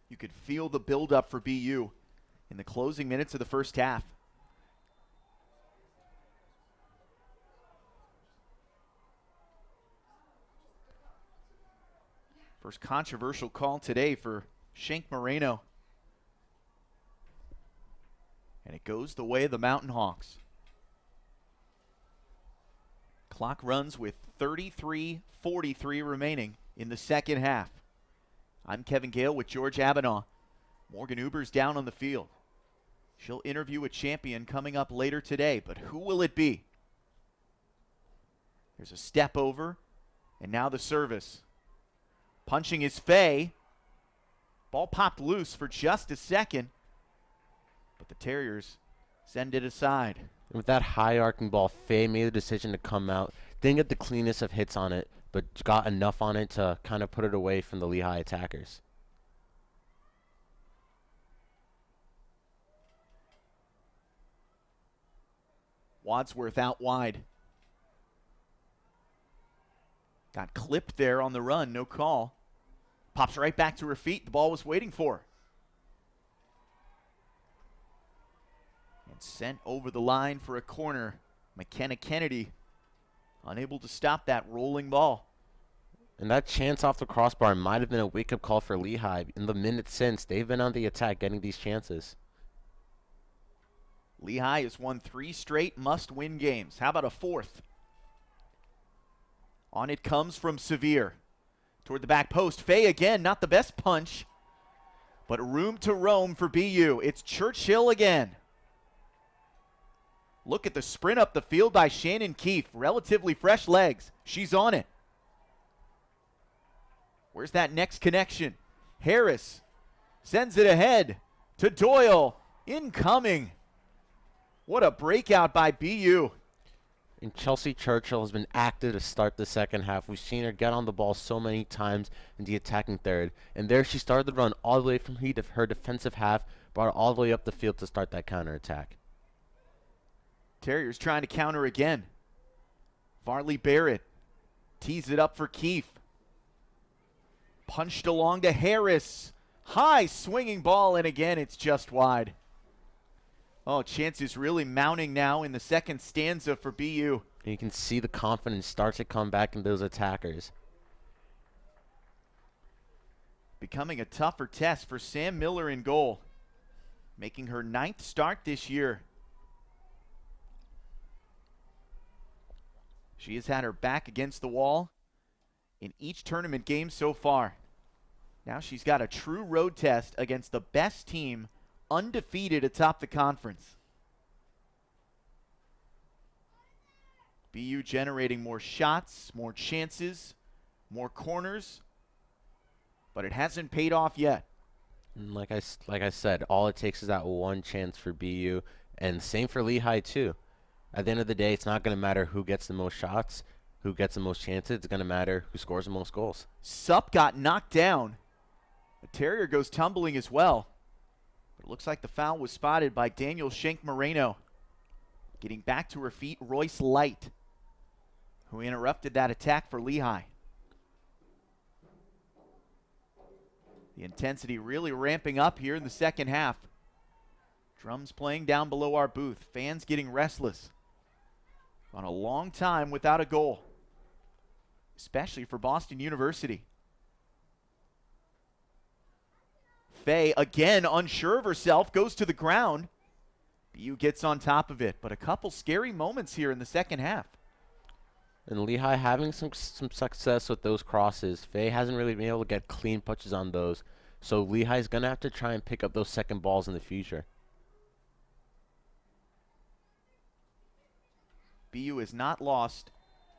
You could feel the buildup for BU in the closing minutes of the first half. First controversial call today for Shank Moreno. And it goes the way of the Mountain Hawks. Clock runs with 33:43 remaining in the second half. I'm Kevin Gale with George Abinaw. Morgan Uber's down on the field. She'll interview a champion coming up later today, but who will it be? There's a step over, and now the service. Punching is Faye. Ball popped loose for just a second, but the Terriers send it aside. And with that high arcing ball, Faye made the decision to come out. Didn't get the cleanest of hits on it, but got enough on it to kind of put it away from the Lehigh attackers. Wadsworth out wide. Got clipped there on the run, no call. Pops right back to her feet. The ball was waiting for her. And sent over the line for a corner. McKenna Kennedy unable to stop that rolling ball. And that chance off the crossbar might have been a wake-up call for Lehigh. In the minutes since, they've been on the attack getting these chances. Lehigh has won 3 straight must-win games. How about a 4th? On it comes from Sevier. Toward the back post. Faye again, not the best punch, but room to roam for BU. It's Churchill again. Look at the sprint up the field by Shannon Keefe. Relatively fresh legs. She's on it. Where's that next connection? Harris sends it ahead to Doyle. Incoming. What a breakout by BU. And Chelsea Churchill has been active to start the second half. We've seen her get on the ball so many times in the attacking third. And there she started the run all the way from her defensive half, brought it all the way up the field to start that counterattack. Terriers trying to counter again. Varley Barrett tees it up for Keefe. Punched along to Harris. High swinging ball, and again it's just wide. Oh, chances really mounting now in the second stanza for BU. And you can see the confidence start to come back in those attackers. Becoming a tougher test for Sam Miller in goal. Making her 9th start this year. She has had her back against the wall in each tournament game so far. Now she's got a true road test against the best team undefeated atop the conference. BU generating more shots, more chances, more corners, but it hasn't paid off yet. And like I said, all it takes is that one chance for BU, and same for Lehigh too. At the end of the day, it's not going to matter who gets the most shots, who gets the most chances. It's going to matter who scores the most goals. Supp got knocked down. The Terrier goes tumbling as well. It looks like the foul was spotted by Daniel Shank Moreno. Getting back to her feet, Royce Light, who interrupted that attack for Lehigh. The intensity really ramping up here in the second half. Drums playing down below our booth. Fans getting restless. On a long time without a goal, especially for Boston University. Faye, again unsure of herself, goes to the ground. BU gets on top of it, but a couple scary moments here in the second half. And Lehigh having some success with those crosses. Faye hasn't really been able to get clean punches on those. So Lehigh's going to have to try and pick up those second balls in the future. BU has not lost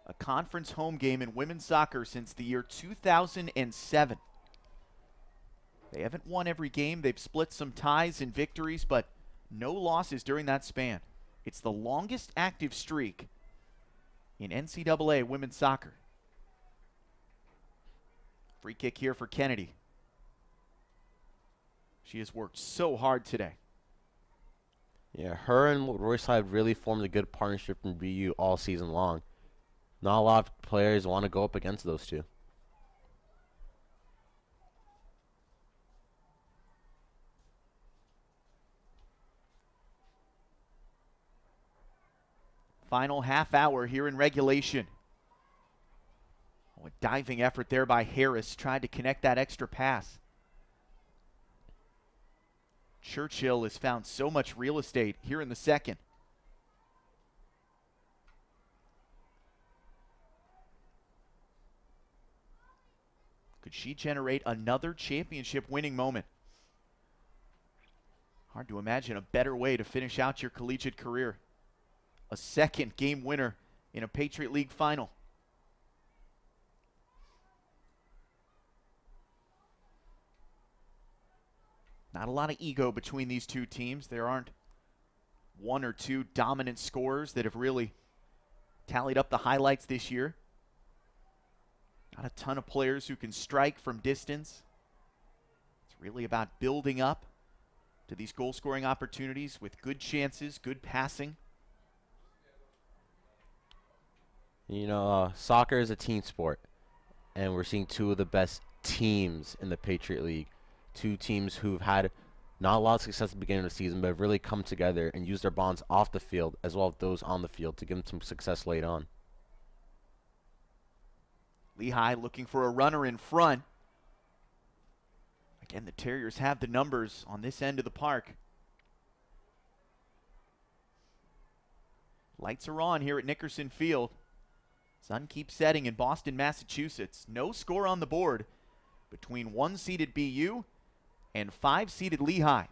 a conference home game in women's soccer since the year 2007. They haven't won every game. They've split some ties and victories, but no losses during that span. It's the longest active streak in NCAA women's soccer. Free kick here for Kennedy. She has worked so hard today. Yeah, her and Royce have really formed a good partnership in BU all season long. Not a lot of players want to go up against those two. Final half hour here in regulation. Oh, a diving effort there by Harris. Tried to connect that extra pass. Churchill has found so much real estate here in the second. Could she generate another championship winning moment? Hard to imagine a better way to finish out your collegiate career. A second game winner in a Patriot League final. Not a lot of ego between these two teams. There aren't one or two dominant scorers that have really tallied up the highlights this year. Not a ton of players who can strike from distance. It's really about building up to these goal-scoring opportunities with good chances, good passing. You know, soccer is a team sport, and we're seeing two of the best teams in the Patriot League. Two teams who've had not a lot of success at the beginning of the season, but have really come together and used their bonds off the field as well as those on the field to give them some success late on. Lehigh looking for a runner in front. Again, the Terriers have the numbers on this end of the park. Lights are on here at Nickerson Field. Sun keeps setting in Boston, Massachusetts. No score on the board between 1-seeded BU and 5-seeded Lehigh.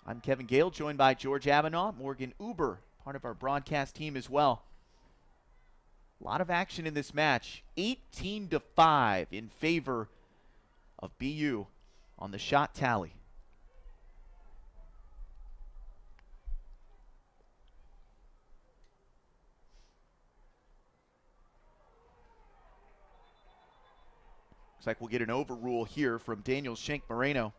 I'm Kevin Gale, joined by George Avanaugh, Morgan Uber, part of our broadcast team as well. A lot of action in this match. 18-5 in favor of BU on the shot tally. Looks like we'll get an overrule here from Daniel Schenk Moreno.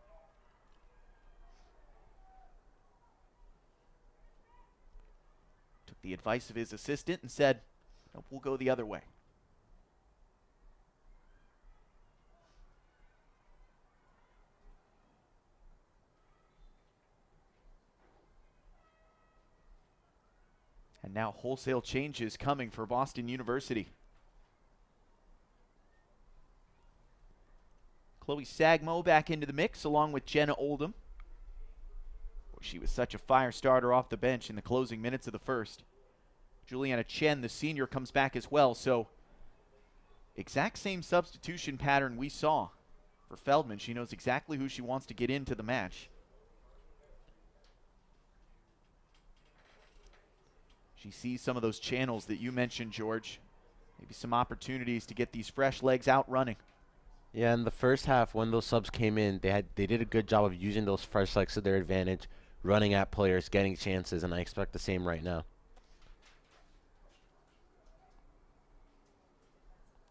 Took the advice of his assistant and said, nope, we'll go the other way. And now wholesale changes coming for Boston University. Chloe Sagmo back into the mix along with Jenna Oldham. She was such a fire starter off the bench in the closing minutes of the first. Julianne Chen, the senior, comes back as well. So exact same substitution pattern we saw for Feldman. She knows exactly who she wants to get into the match. She sees some of those channels that you mentioned, George. Maybe some opportunities to get these fresh legs out running. Yeah, in the first half, when those subs came in, they did a good job of using those fresh legs to their advantage, running at players, getting chances, and I expect the same right now.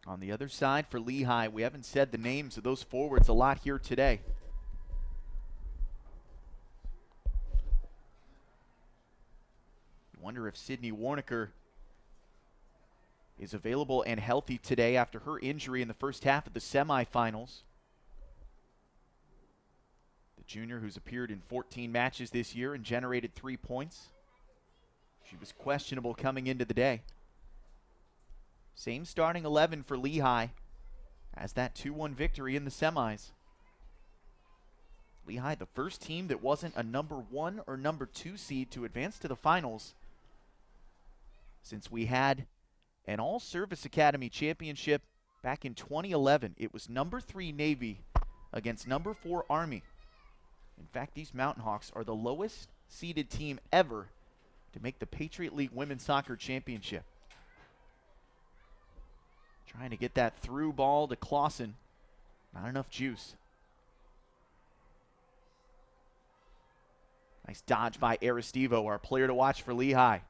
On the other side for Lehigh, we haven't said the names of those forwards a lot here today. Wonder if Sydney Warnaker is available and healthy today after her injury in the first half of the semifinals. The junior who's appeared in 14 matches this year and generated 3 points. She was questionable coming into the day. Same starting 11 for Lehigh as that 2-1 victory in the semis. Lehigh, the first team that wasn't a number 1 or number 2 seed to advance to the finals since we had an all-service academy championship back in 2011. It was number 3 Navy against number 4 Army. In fact, these Mountain Hawks are the lowest seeded team ever to make the Patriot League Women's Soccer Championship. Trying to get that through ball to Clausen. Not enough juice. Nice dodge by Aristivo, our player to watch for Lehigh.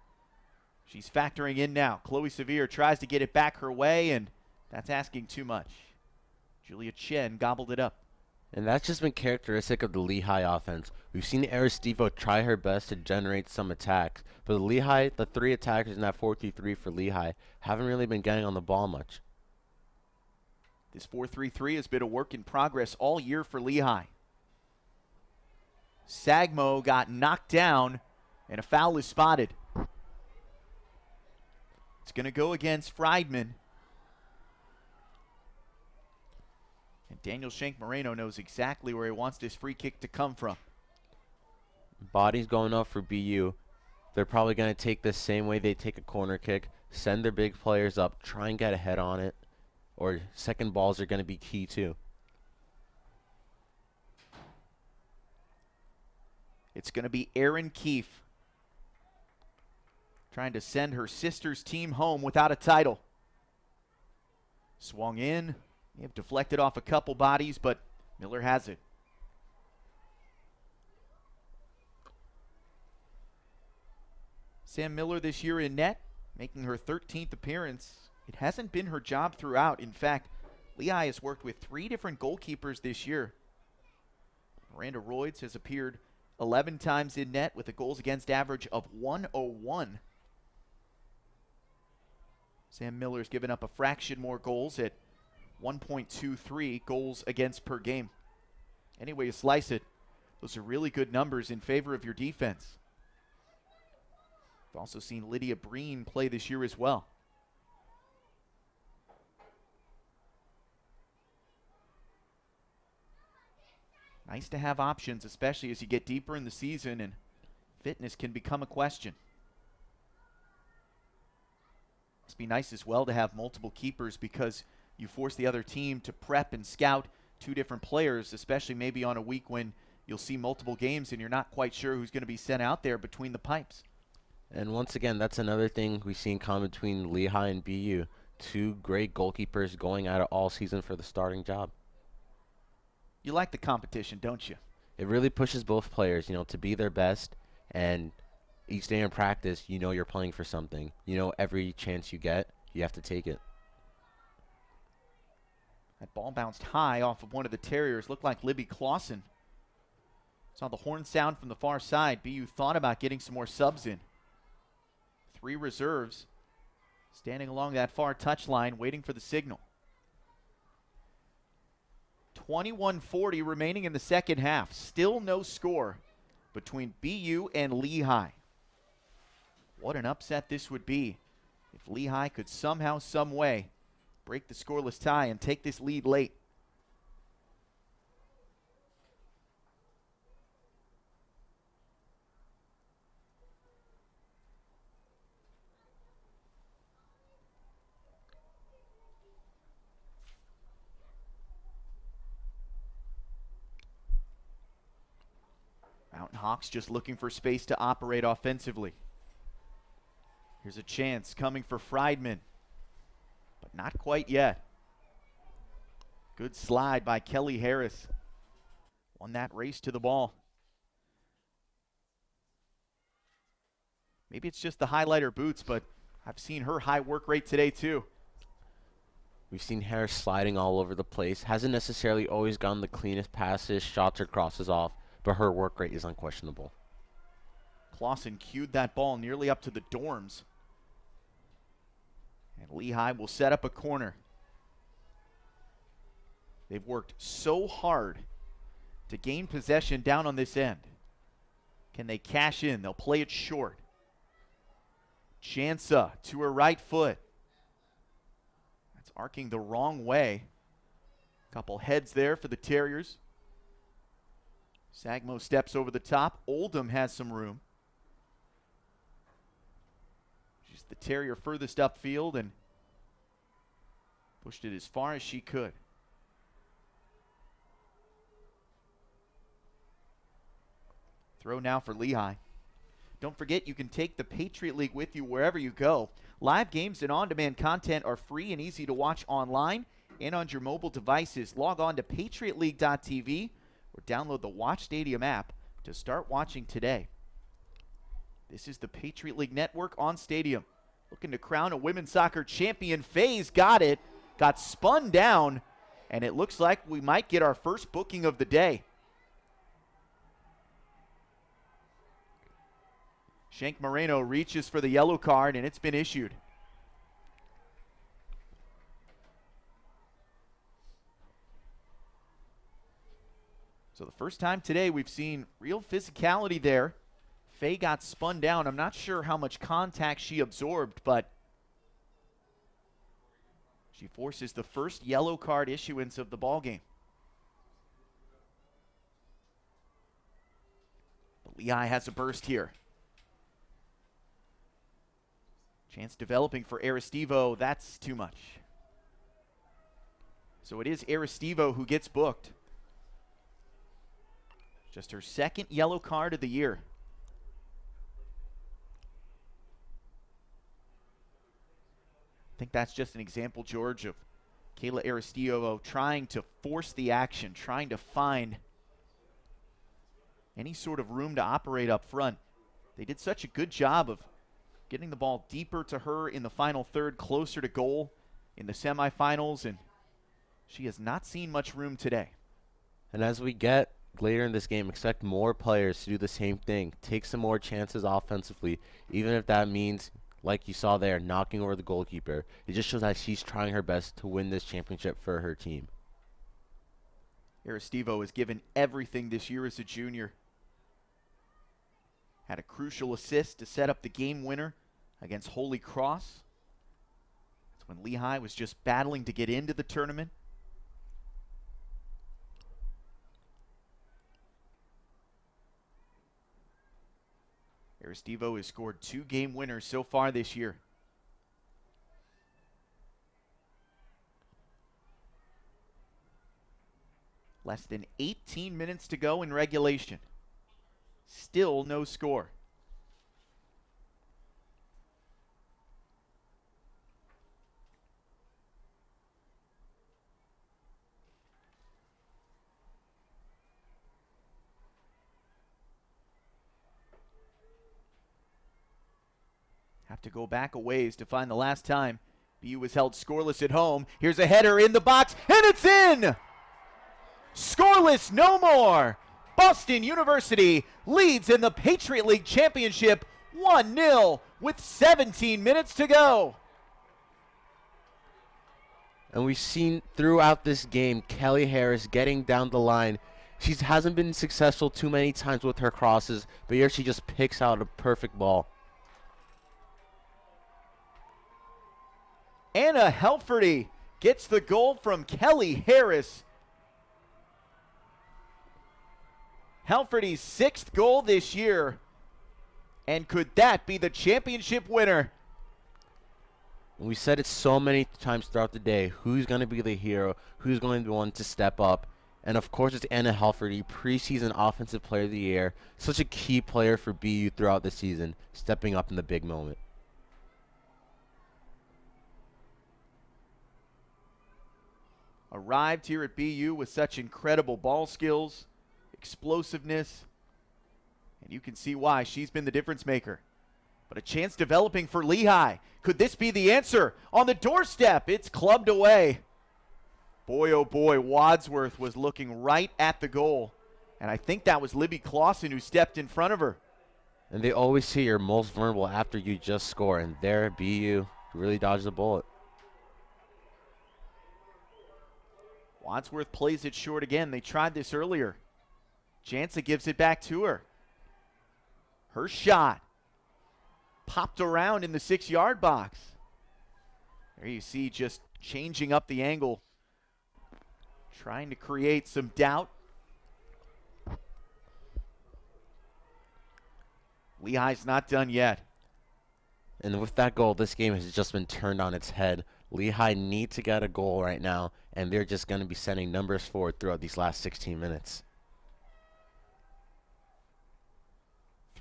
She's factoring in now. Chloe Severe tries to get it back her way, and that's asking too much. Julianne Chen gobbled it up. And that's just been characteristic of the Lehigh offense. We've seen Aristivo try her best to generate some attacks, but the Lehigh, the 3 attackers in that 4-3-3 for Lehigh, haven't really been getting on the ball much. This 4-3-3 has been a work in progress all year for Lehigh. Sagmo got knocked down, and a foul is spotted. It's going to go against Friedman. And Daniel Shank Moreno knows exactly where he wants this free kick to come from. Bodies going up for BU. They're probably going to take the same way they take a corner kick, send their big players up, try and get a head on it, or second balls are going to be key too. It's going to be Erin Keefe trying to send her sister's team home without a title. Swung in. They have deflected off a couple bodies, but Miller has it. Sam Miller this year in net, making her 13th appearance. It hasn't been her job throughout. In fact, Lehigh has worked with 3 different goalkeepers this year. Miranda Royds has appeared 11 times in net with a goals against average of 101. Sam Miller's given up a fraction more goals at 1.23 goals against per game. Any way you slice it, those are really good numbers in favor of your defense. We've also seen Lydia Breen play this year as well. Nice to have options, especially as you get deeper in the season and fitness can become a question. Must be nice as well to have multiple keepers because you force the other team to prep and scout 2 different players, especially maybe on a week when you'll see multiple games and you're not quite sure who's going to be sent out there between the pipes. And once again, that's another thing we see in common between Lehigh and BU. 2 great goalkeepers going at it all season for the starting job. You like the competition, don't you? It really pushes both players, to be their best, and each day in practice, you're playing for something. Every chance you get, you have to take it. That ball bounced high off of one of the Terriers. Looked like Libby Clausen. Saw the horn sound from the far side. BU thought about getting some more subs in. 3 reserves standing along that far touchline waiting for the signal. 21:40 remaining in the second half. Still no score between BU and Lehigh. What an upset this would be if Lehigh could somehow, some way break the scoreless tie and take this lead late. Mountain Hawks just looking for space to operate offensively. Here's a chance coming for Friedman, but not quite yet. Good slide by Kelly Harris. Won that race to the ball. Maybe it's just the highlighter boots, but I've seen her high work rate today too. We've seen Harris sliding all over the place. Hasn't necessarily always gotten the cleanest passes, shots, or crosses off, but her work rate is unquestionable. Clausen cued that ball nearly up to the dorms. And Lehigh will set up a corner. They've worked so hard to gain possession down on this end. Can they cash in? They'll play it short. Chansa to her right foot. That's arcing the wrong way. Couple heads there for the Terriers. Sagmo steps over the top. Oldham has some room. She's the Terrier furthest upfield and pushed it as far as she could. Throw now for Lehigh. Don't forget, you can take the Patriot League with you wherever you go. Live games and on-demand content are free and easy to watch online and on your mobile devices. Log on to patriotleague.tv or download the Watch Stadium app to start watching today. This is the Patriot League Network on Stadium. Looking to crown a women's soccer champion. Faye's got it. Got spun down, and it looks like we might get our first booking of the day. Shank Moreno reaches for the yellow card, and it's been issued. So the first time today we've seen real physicality there. Faye got spun down. I'm not sure how much contact she absorbed, but she forces the first yellow card issuance of the ballgame. But Lehigh has a burst here. Chance developing for Aristivo. That's too much. So it is Aristivo who gets booked. Just her second yellow card of the year. I think that's just an example, George, of Kayla Aristivo trying to force the action, trying to find any sort of room to operate up front. They did such a good job of getting the ball deeper to her in the final third, closer to goal in the semifinals, and she has not seen much room today. And as we get later in this game, expect more players to do the same thing. Take some more chances offensively, even if that means, like you saw there, knocking over the goalkeeper. It just shows that she's trying her best to win this championship for her team. Aristivo has given everything this year as a junior. Had a crucial assist to set up the game winner against Holy Cross. That's when Lehigh was just battling to get into the tournament. Aristivo has scored 2 game winners so far this year. Less than 18 minutes to go in regulation. Still no score. Have to go back a ways to find the last time BU was held scoreless at home. Here's a header in the box, and it's in! Scoreless no more! Boston University leads in the Patriot League Championship 1-0 with 17 minutes to go. And we've seen throughout this game Kelly Harris getting down the line. She hasn't been successful too many times with her crosses, but here she just picks out a perfect ball. Anna Helferty gets the goal from Kelly Harris. Helferty's 6th goal this year. And could that be the championship winner? We said it so many times throughout the day. Who's going to be the hero? Who's going to be the one to step up? And of course it's Anna Helferty, preseason Offensive Player of the Year. Such a key player for BU throughout the season, stepping up in the big moment. Arrived here at BU with such incredible ball skills, explosiveness, and you can see why she's been the difference maker. But a chance developing for Lehigh. Could this be the answer? On the doorstep, it's clubbed away. Boy, oh boy, Wadsworth was looking right at the goal. And I think that was Libby Clausen who stepped in front of her. And they always say you're most vulnerable after you just score. And there, BU really dodged the bullet. Wadsworth plays it short again. They tried this earlier. Jansa gives it back to her. Her shot popped around in the 6-yard box. There you see just changing up the angle, trying to create some doubt. Lehigh's not done yet. And with that goal, this game has just been turned on its head. Lehigh need to get a goal right now, and they're just going to be sending numbers forward throughout these last 16 minutes.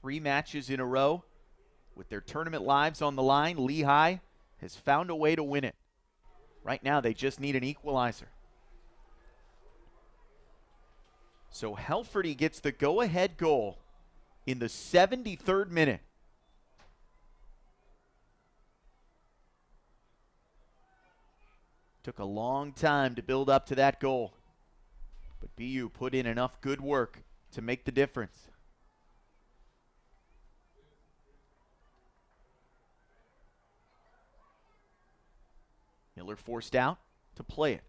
3 matches in a row with their tournament lives on the line. Lehigh has found a way to win it. Right now, they just need an equalizer. So Helferty gets the go-ahead goal in the 73rd minute. Took a long time to build up to that goal, but BU put in enough good work to make the difference. Miller forced out to play it.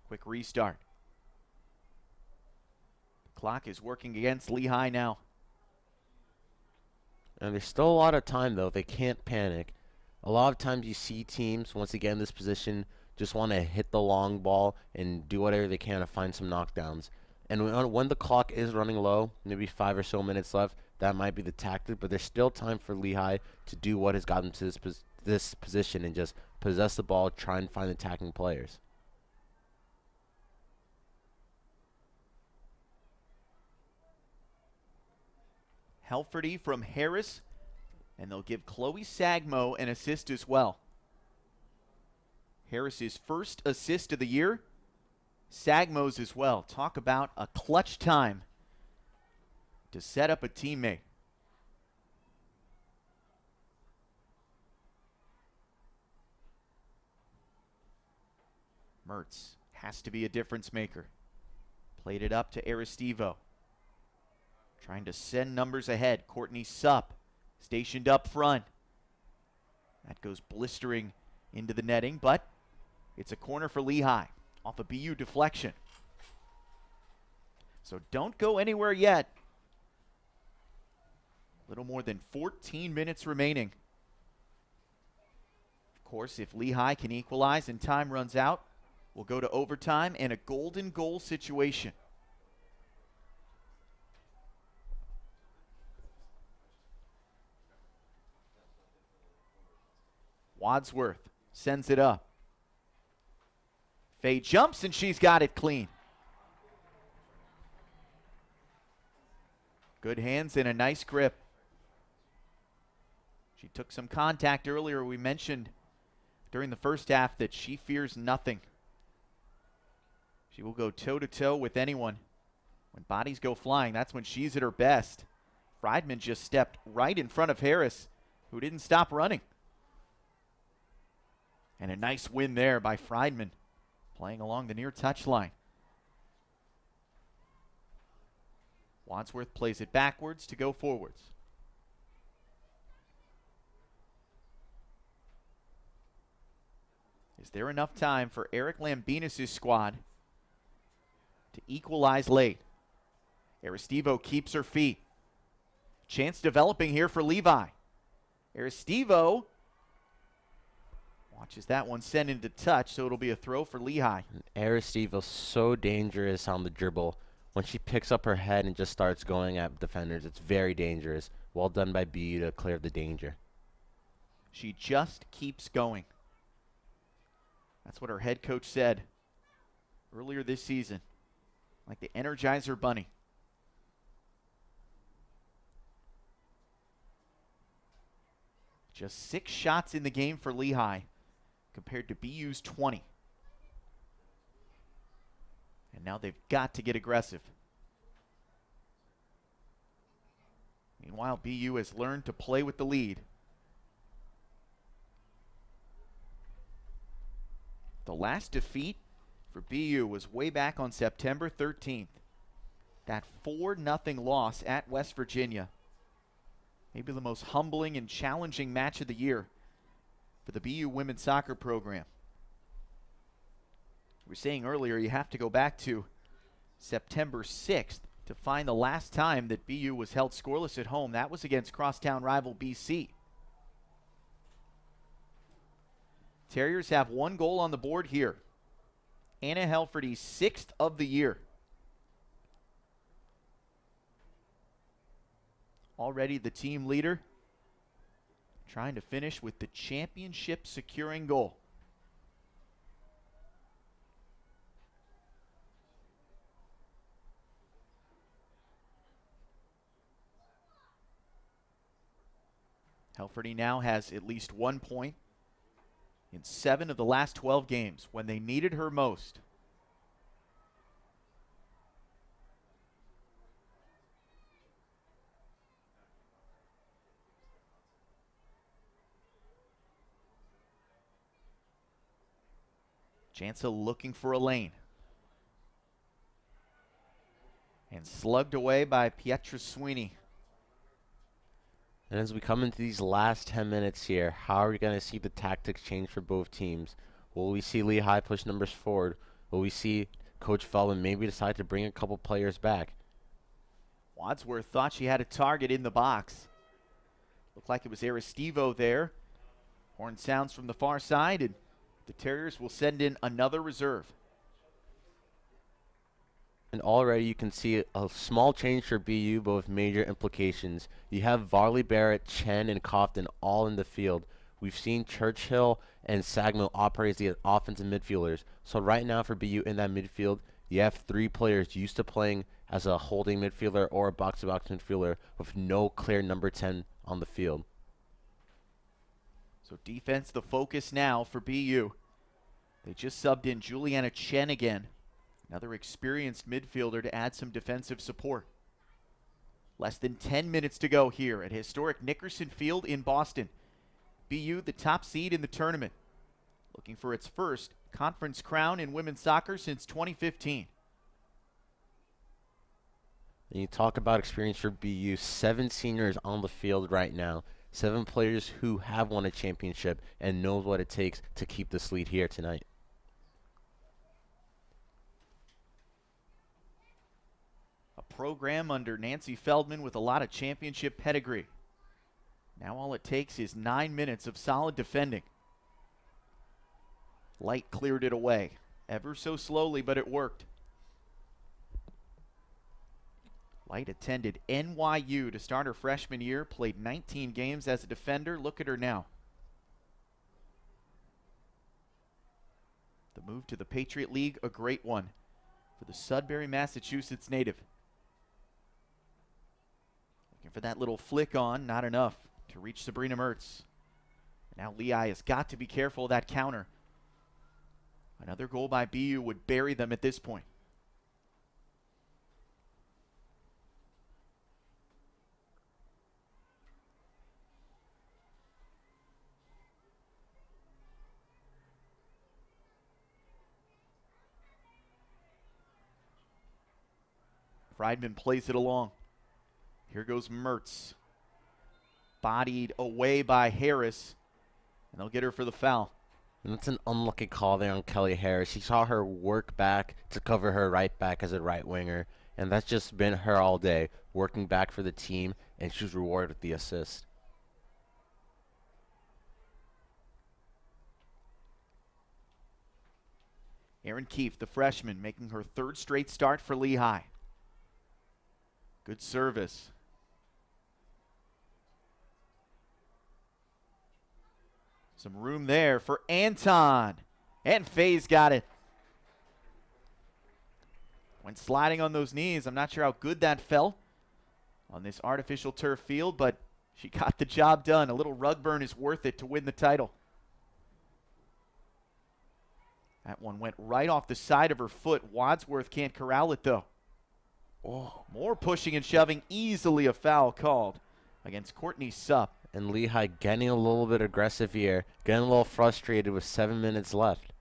Quick restart. The clock is working against Lehigh now. And there's still a lot of time, though. They can't panic. A lot of times you see teams, once they get in this position, just want to hit the long ball and do whatever they can to find some knockdowns. And when the clock is running low, maybe 5 or so minutes left, that might be the tactic. But there's still time for Lehigh to do what has gotten them to this position and just possess the ball, try and find attacking players. Helferty from Harris, and they'll give Chloe Sagmo an assist as well. Harris's first assist of the year, Sagmo's as well. Talk about a clutch time to set up a teammate. Mertz has to be a difference maker. Played it up to Aristivo. Trying to send numbers ahead. Courtney Supp stationed up front. That goes blistering into the netting, but it's a corner for Lehigh off a BU deflection. So don't go anywhere yet. A little more than 14 minutes remaining. Of course, if Lehigh can equalize and time runs out, we'll go to overtime and a golden goal situation. Wadsworth sends it up. Faye jumps and she's got it clean. Good hands and a nice grip. She took some contact earlier. We mentioned during the first half that she fears nothing. She will go toe-to-toe with anyone. When bodies go flying, that's when she's at her best. Friedman just stepped right in front of Harris, who didn't stop running. And a nice win there by Friedman, playing along the near touchline. Wadsworth plays it backwards to go forwards. Is there enough time for Eric Lambinas' squad to equalize late? Aristivo keeps her feet. Chance developing here for Levi. Aristivo watches that one send into touch, so it'll be a throw for Lehigh. Aristivo's so dangerous on the dribble. When she picks up her head and just starts going at defenders, it's very dangerous. Well done by BU to clear the danger. She just keeps going. That's what her head coach said earlier this season. Like the Energizer Bunny. Just 6 shots in the game for Lehigh compared to BU's 20. And now they've got to get aggressive. Meanwhile, BU has learned to play with the lead. The last defeat for BU was way back on September 13th. That 4-0 loss at West Virginia. Maybe the most humbling and challenging match of the year for the BU women's soccer program. We were saying earlier you have to go back to September 6th to find the last time that BU was held scoreless at home. That was against crosstown rival BC. Terriers have 1 goal on the board here. Anna Helferty's 6th of the year. already the team leader, trying to finish with the championship securing goal. Helferty now has at least 1 point in 7 of the last 12 games when they needed her most. Jansa looking for a lane. And slugged away by Pietra Sweeney. And as we come into these last 10 minutes here, how are we going to see the tactics change for both teams? Will we see Lehigh push numbers forward? Will we see Coach Feldman maybe decide to bring a couple players back? Wadsworth thought she had a target in the box. Looked like it was Aristivo there. Horn sounds from the far side, and the Terriers will send in another reserve. And already you can see a small change for BU, but with major implications. You have Varley, Barrett, Chen, and Cofton all in the field. We've seen Churchill and Sagmo operate as the offensive midfielders. So right now for BU in that midfield, you have 3 players used to playing as a holding midfielder or a box-to-box midfielder with no clear number 10 on the field. So defense the focus now for BU. They just subbed in Julianne Chen again. Another experienced midfielder to add some defensive support. Less than 10 minutes to go here at historic Nickerson Field in Boston. BU, the top seed in the tournament, looking for its first conference crown in women's soccer since 2015. And you talk about experience for BU, 7 seniors on the field right now. 7 players who have won a championship and knows what it takes to keep this lead here tonight. A program under Nancy Feldman with a lot of championship pedigree. Now all it takes is 9 minutes of solid defending. Light cleared it away, ever so slowly, but it worked. Light attended NYU to start her freshman year, played 19 games as a defender. Look at her now. The move to the Patriot League, a great one for the Sudbury, Massachusetts native. Looking for that little flick on, not enough to reach Sabrina Mertz. Now Lehigh has got to be careful of that counter. Another goal by BU would bury them at this point. Friedman plays it along. Here goes Mertz. Bodied away by Harris. And they'll get her for the foul. And that's an unlucky call there on Kelly Harris. She saw her work back to cover her right back as a right winger. And that's just been her all day, working back for the team, and she was rewarded with the assist. Erin Keefe, the freshman, making her 3rd straight start for Lehigh. Good service. Some room there for Anton. And Faye's got it. When sliding on those knees, I'm not sure how good that felt on this artificial turf field, but she got the job done. A little rug burn is worth it to win the title. That one went right off the side of her foot. Wadsworth can't corral it, though. Oh, more pushing and shoving, easily a foul called against Courtney Supp. And Lehigh getting a little bit aggressive here, getting a little frustrated with 7 minutes left.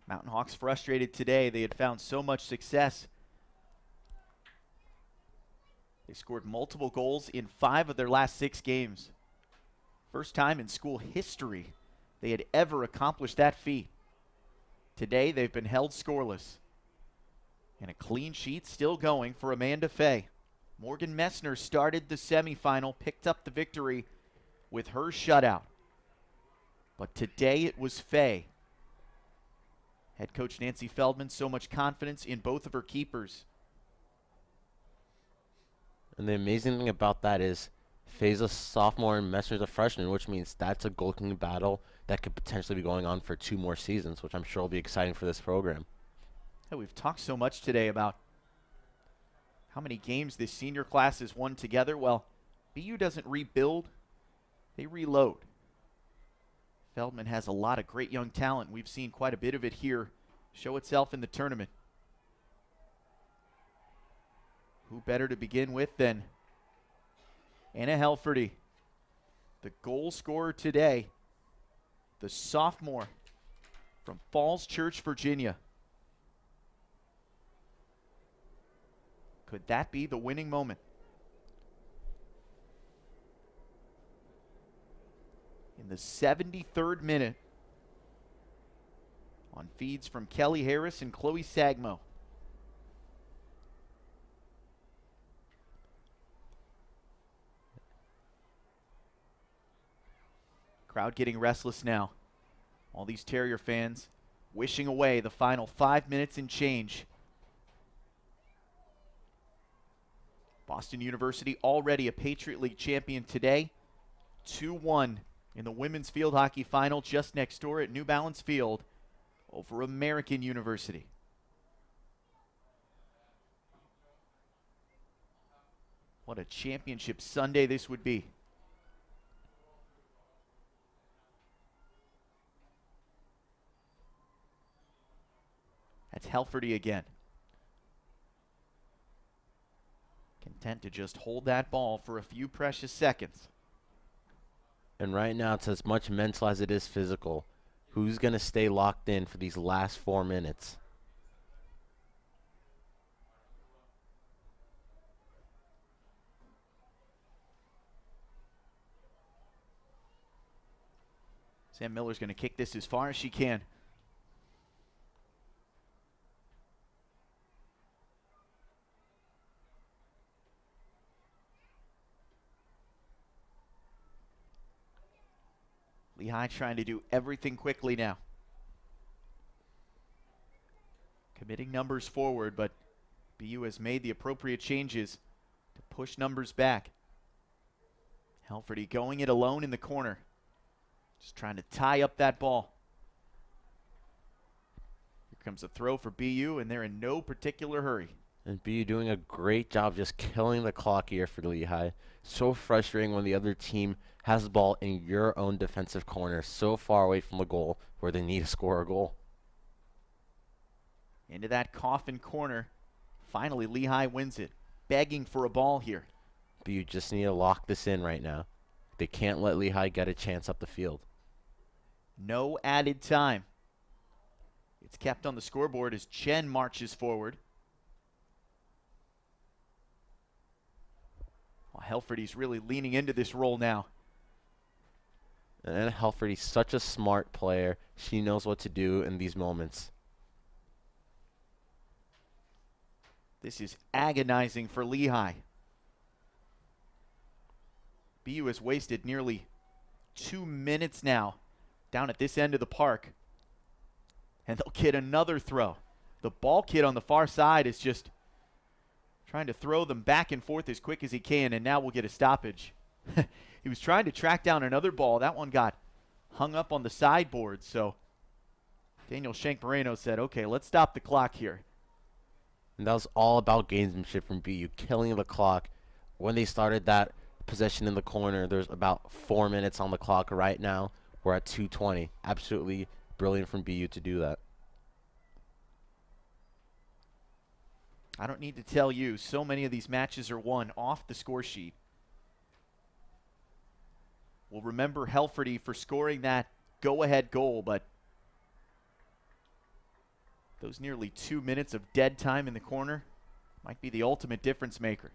Mountain Hawks frustrated today. They had found so much success. They scored multiple goals in 5 of their last 6 games. First time in school history they had ever accomplished that feat. Today they've been held scoreless. And a clean sheet still going for Amanda Faye. Morgan Messner started the semifinal, picked up the victory with her shutout. But today it was Faye Head coach Nancy Feldman, so much confidence in both of her keepers. And the amazing thing about that is Faye's a sophomore and Messer's a freshman, which means that's a goalkeeping battle that could potentially be going on for 2 more seasons, which I'm sure will be exciting for this program. Yeah, we've talked so much today about how many games this senior class has won together. Well, BU doesn't rebuild, they reload. Feldman has a lot of great young talent. We've seen quite a bit of it here show itself in the tournament. Who better to begin with than Anna Helferty, the goal scorer today, the sophomore from Falls Church, Virginia. Could that be the winning moment? In the 73rd minute, on feeds from Kelly Harris and Chloe Sagmo. Crowd getting restless now. All these Terrier fans wishing away the final 5 minutes and change. Boston University already a Patriot League champion today. 2-1 in the women's field hockey final just next door at New Balance Field over American University. What a championship Sunday this would be. That's Helferty again. Content to just hold that ball for a few precious seconds. And right now it's as much mental as it is physical. Who's going to stay locked in for these last 4 minutes? Sam Miller's going to kick this as far as she can. Lehigh trying to do everything quickly now. Committing numbers forward, but BU has made the appropriate changes to push numbers back. Helferty going it alone in the corner. Just trying to tie up that ball. Here comes a throw for BU, and they're in no particular hurry. And BU doing a great job just killing the clock here for Lehigh. So frustrating when the other team has the ball in your own defensive corner, so far away from the goal where they need to score a goal. Into that coffin corner. Finally, Lehigh wins it. Begging for a ball here. BU just need to lock this in right now. They can't let Lehigh get a chance up the field. No added time. It's kept on the scoreboard as Chen marches forward. Well, Helferty's really leaning into this role now. And Helferty's such a smart player. She knows what to do in these moments. This is agonizing for Lehigh. BU has wasted nearly 2 minutes now down at this end of the park. And they'll get another throw. The ball kid on the far side is just trying to throw them back and forth as quick as he can, and now we'll get a stoppage. He was trying to track down another ball. That one got hung up on the sideboard, so Daniel Shank Moreno said, okay, let's stop the clock here. And that was all about gamesmanship from BU, killing the clock. When they started that possession in the corner, there's about 4 minutes on the clock right now. We're at 2:20. Absolutely brilliant from BU to do that. I don't need to tell you, so many of these matches are won off the score sheet. We'll remember Helferty for scoring that go-ahead goal, but those nearly 2 minutes of dead time in the corner might be the ultimate difference maker.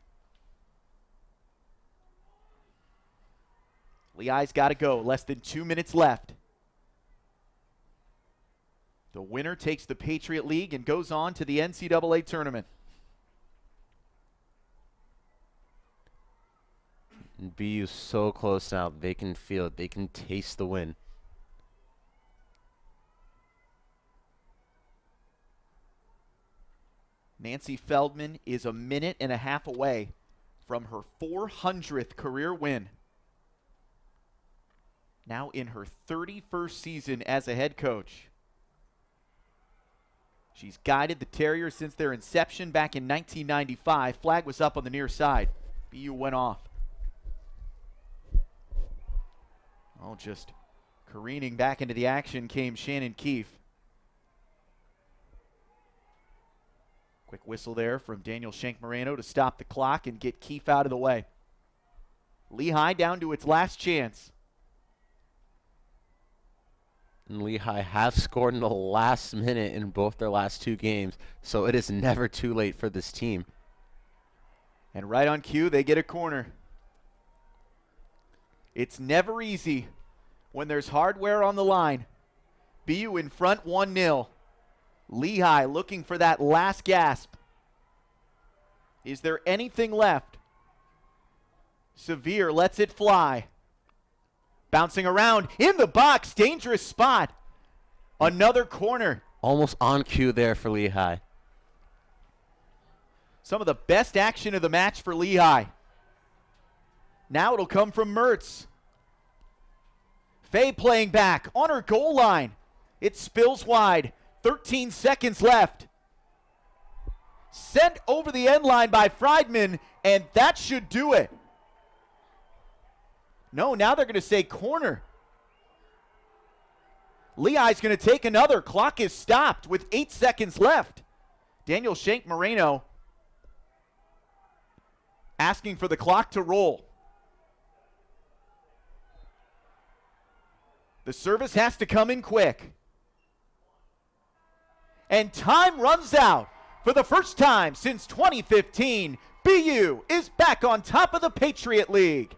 Lehigh's got to go. Less than 2 minutes left. The winner takes the Patriot League and goes on to the NCAA tournament. And BU so close now. They can feel it. They can taste the win. Nancy Feldman is a minute and a half away from her 400th career win. Now in her 31st season as a head coach. She's guided the Terriers since their inception back in 1995. Flag was up on the near side. BU went off. Oh, just careening back into the action came Shannon Keefe. Quick whistle there from Daniel Shank-Moreno to stop the clock and get Keefe out of the way. Lehigh down to its last chance. And Lehigh have scored in the last minute in both their last two games, so it is never too late for this team. And right on cue, they get a corner. It's never easy when there's hardware on the line. BU in front 1-0. Lehigh looking for that last gasp. Is there anything left? Severe lets it fly. Bouncing around in the box, dangerous spot. Another corner. Almost on cue there for Lehigh. Some of the best action of the match for Lehigh. Now it'll come from Mertz. Faye playing back on her goal line. It spills wide. 13 seconds left. Sent over the end line by Friedman, and that should do it. No, now they're going to say corner. Lehigh's going to take another. Clock is stopped with 8 seconds left. Daniel Shank-Moreno asking for the clock to roll. The service has to come in quick. And time runs out. For the first time since 2015, BU is back on top of the Patriot League.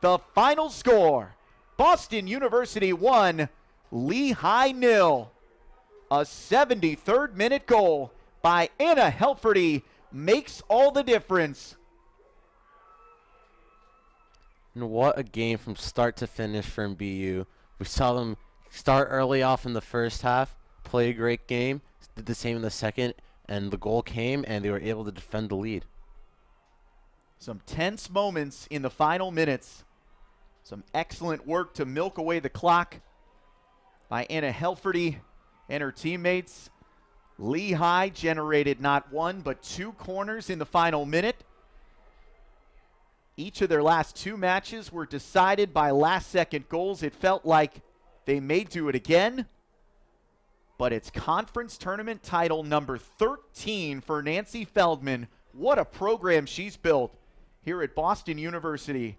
The final score, Boston University 1, Lehigh 0. A 73rd minute goal by Anna Helferty makes all the difference. And what a game from start to finish from BU. We saw them start early off in the first half, play a great game, did the same in the second, and the goal came and they were able to defend the lead. Some tense moments in the final minutes. Some excellent work to milk away the clock by Anna Helferty and her teammates. Lehigh generated not one but two corners in the final minute. Each of their last two matches were decided by last-second goals. It felt like they may do it again. But it's conference tournament title number 13 for Nancy Feldman. What a program she's built here at Boston University.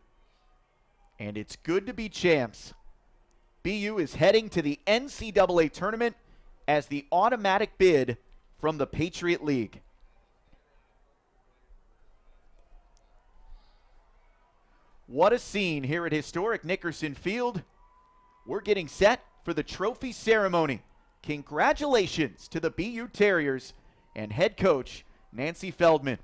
And it's good to be champs. BU is heading to the NCAA tournament as the automatic bid from the Patriot League. What a scene here at historic Nickerson Field. We're getting set for the trophy ceremony. Congratulations to the BU Terriers and head coach Nancy Feldman.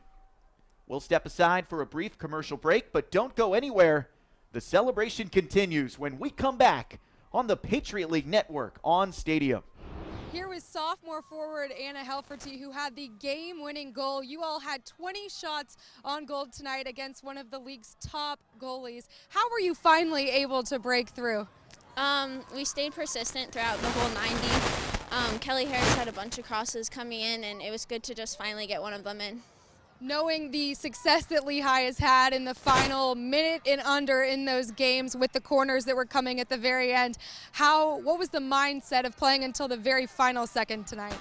We'll step aside for a brief commercial break, but don't go anywhere. The celebration continues when we come back on the Patriot League Network on Stadium. Here was sophomore forward Anna Helferty, who had the game-winning goal. You all had 20 shots on goal tonight against one of the league's top goalies. How were you finally able to break through? We stayed persistent throughout the whole 90. Kelly Harris had a bunch of crosses coming in, and it was good to just finally get one of them in. Knowing the success that Lehigh has had in the final minute and under in those games with the corners that were coming at the very end, what was the mindset of playing until the very final second tonight?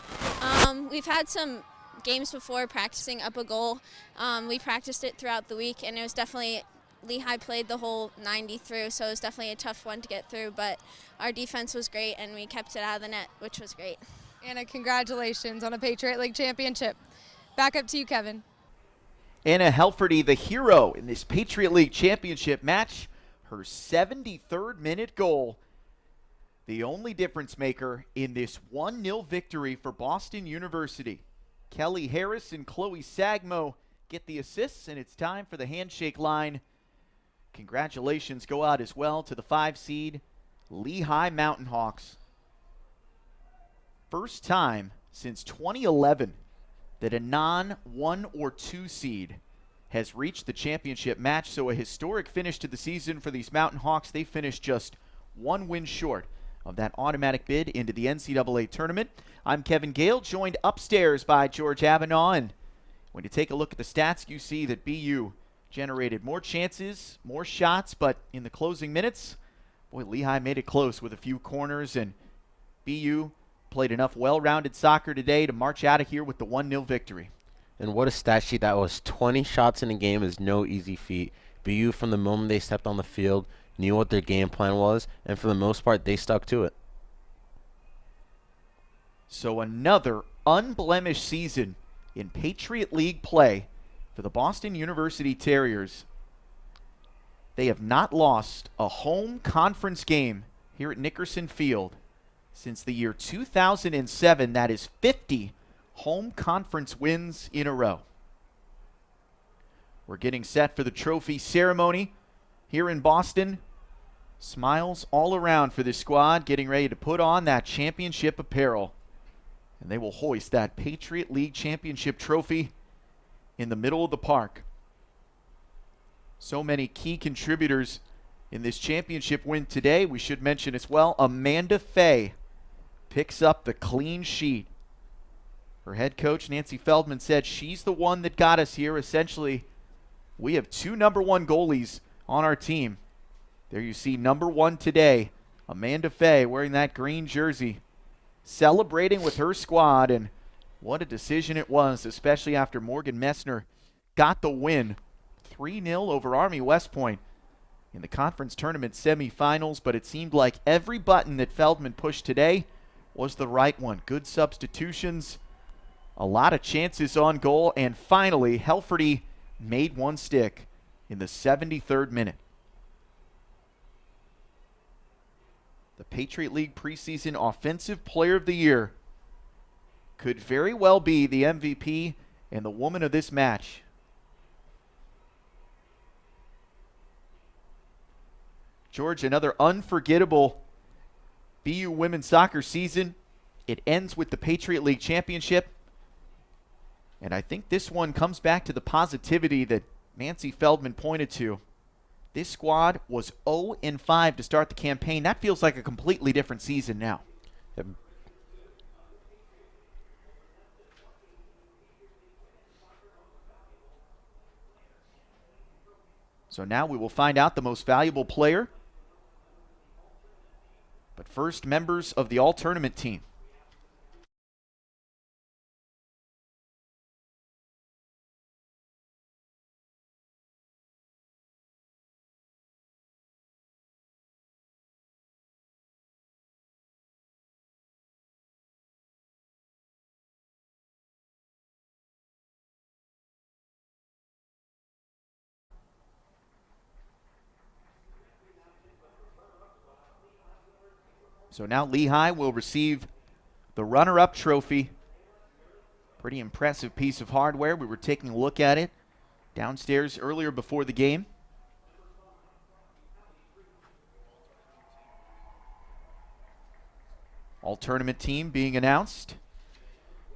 We've had some games before practicing up a goal. We practiced it throughout the week, and it was definitely Lehigh played the whole 90 through, so it was definitely a tough one to get through, but our defense was great, and we kept it out of the net, which was great. Anna, congratulations on a Patriot League championship. Back up to you, Kevin. Anna Helferty, the hero in this Patriot League championship match, her 73rd minute goal. The only difference maker in this 1-0 victory for Boston University. Kelly Harris and Chloe Sagmo get the assists, and it's time for the handshake line. Congratulations go out as well to the 5 seed Lehigh Mountain Hawks. First time since 2011 that a non-1 or 2 seed has reached the championship match. So a historic finish to the season for these Mountain Hawks. They finished just 1 win short of that automatic bid into the NCAA tournament. I'm Kevin Gale, joined upstairs by George Avanaugh. And when you take a look at the stats, you see that BU generated more chances, more shots, but in the closing minutes, boy, Lehigh made it close with a few corners, and BU played enough well-rounded soccer today to march out of here with the 1-0 victory. And what a stat sheet that was. 20 shots in a game is no easy feat. BU, from the moment they stepped on the field, knew what their game plan was, and for the most part, they stuck to it. So another unblemished season in Patriot League play for the Boston University Terriers. They have not lost a home conference game here at Nickerson Field since the year 2007. That is 50 home conference wins in a row. We're getting set for the trophy ceremony here in Boston. Smiles all around for this squad, getting ready to put on that championship apparel. And they will hoist that Patriot League championship trophy in the middle of the park. So many key contributors in this championship win today. We should mention as well, Amanda Fay picks up the clean sheet. Her head coach, Nancy Feldman, said she's the one that got us here. Essentially, we have 2 number 1 goalies on our team. There you see number 1 today, Amanda Fay, wearing that green jersey, celebrating with her squad. And what a decision it was, especially after Morgan Messner got the win 3-0 over Army West Point in the conference tournament semifinals. But it seemed like every button that Feldman pushed today was the right one. Good substitutions, a lot of chances on goal, and finally Helferty made one stick in the 73rd minute. The Patriot League preseason Offensive Player of the Year could very well be the MVP and the woman of this match. George, another unforgettable BU women's soccer season. It ends with the Patriot League Championship. And I think this one comes back to the positivity that Nancy Feldman pointed to. This squad was 0-5 to start the campaign. That feels like a completely different season now. Yep. So now we will find out the most valuable player. But first, members of the all-tournament team. So now Lehigh will receive the runner-up trophy. Pretty impressive piece of hardware. We were taking a look at it downstairs earlier before the game. All-tournament team being announced.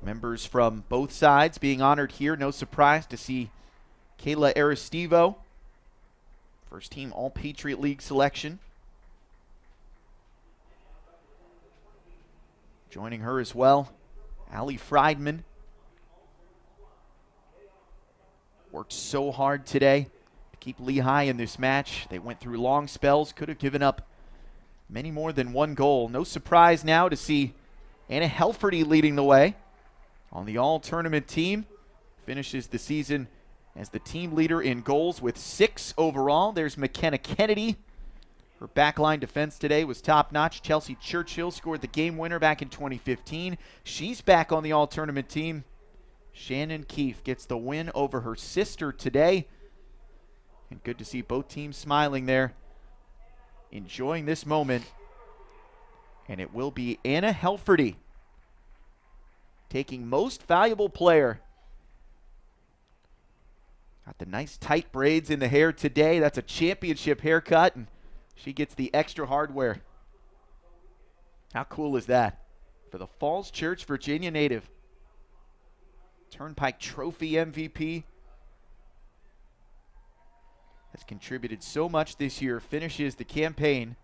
Members from both sides being honored here. No surprise to see Kayla Aristivo, first team All-Patriot League selection. Joining her as well, Allie Friedman. Worked so hard today to keep Lehigh in this match. They went through long spells, could have given up many more than 1 goal. No surprise now to see Anna Helferty leading the way on the all-tournament team. Finishes the season as the team leader in goals with 6 overall. There's McKenna Kennedy. Her backline defense today was top-notch. Chelsea Churchill scored the game winner back in 2015. She's back on the all-tournament team. Shannon Keefe gets the win over her sister today. And good to see both teams smiling there, enjoying this moment. And it will be Anna Helferty taking most valuable player. Got the nice tight braids in the hair today. That's a championship haircut, and she gets the extra hardware. How cool is that? for the Falls Church, Virginia native. Turnpike Trophy MVP. Has contributed so much this year, finishes the campaign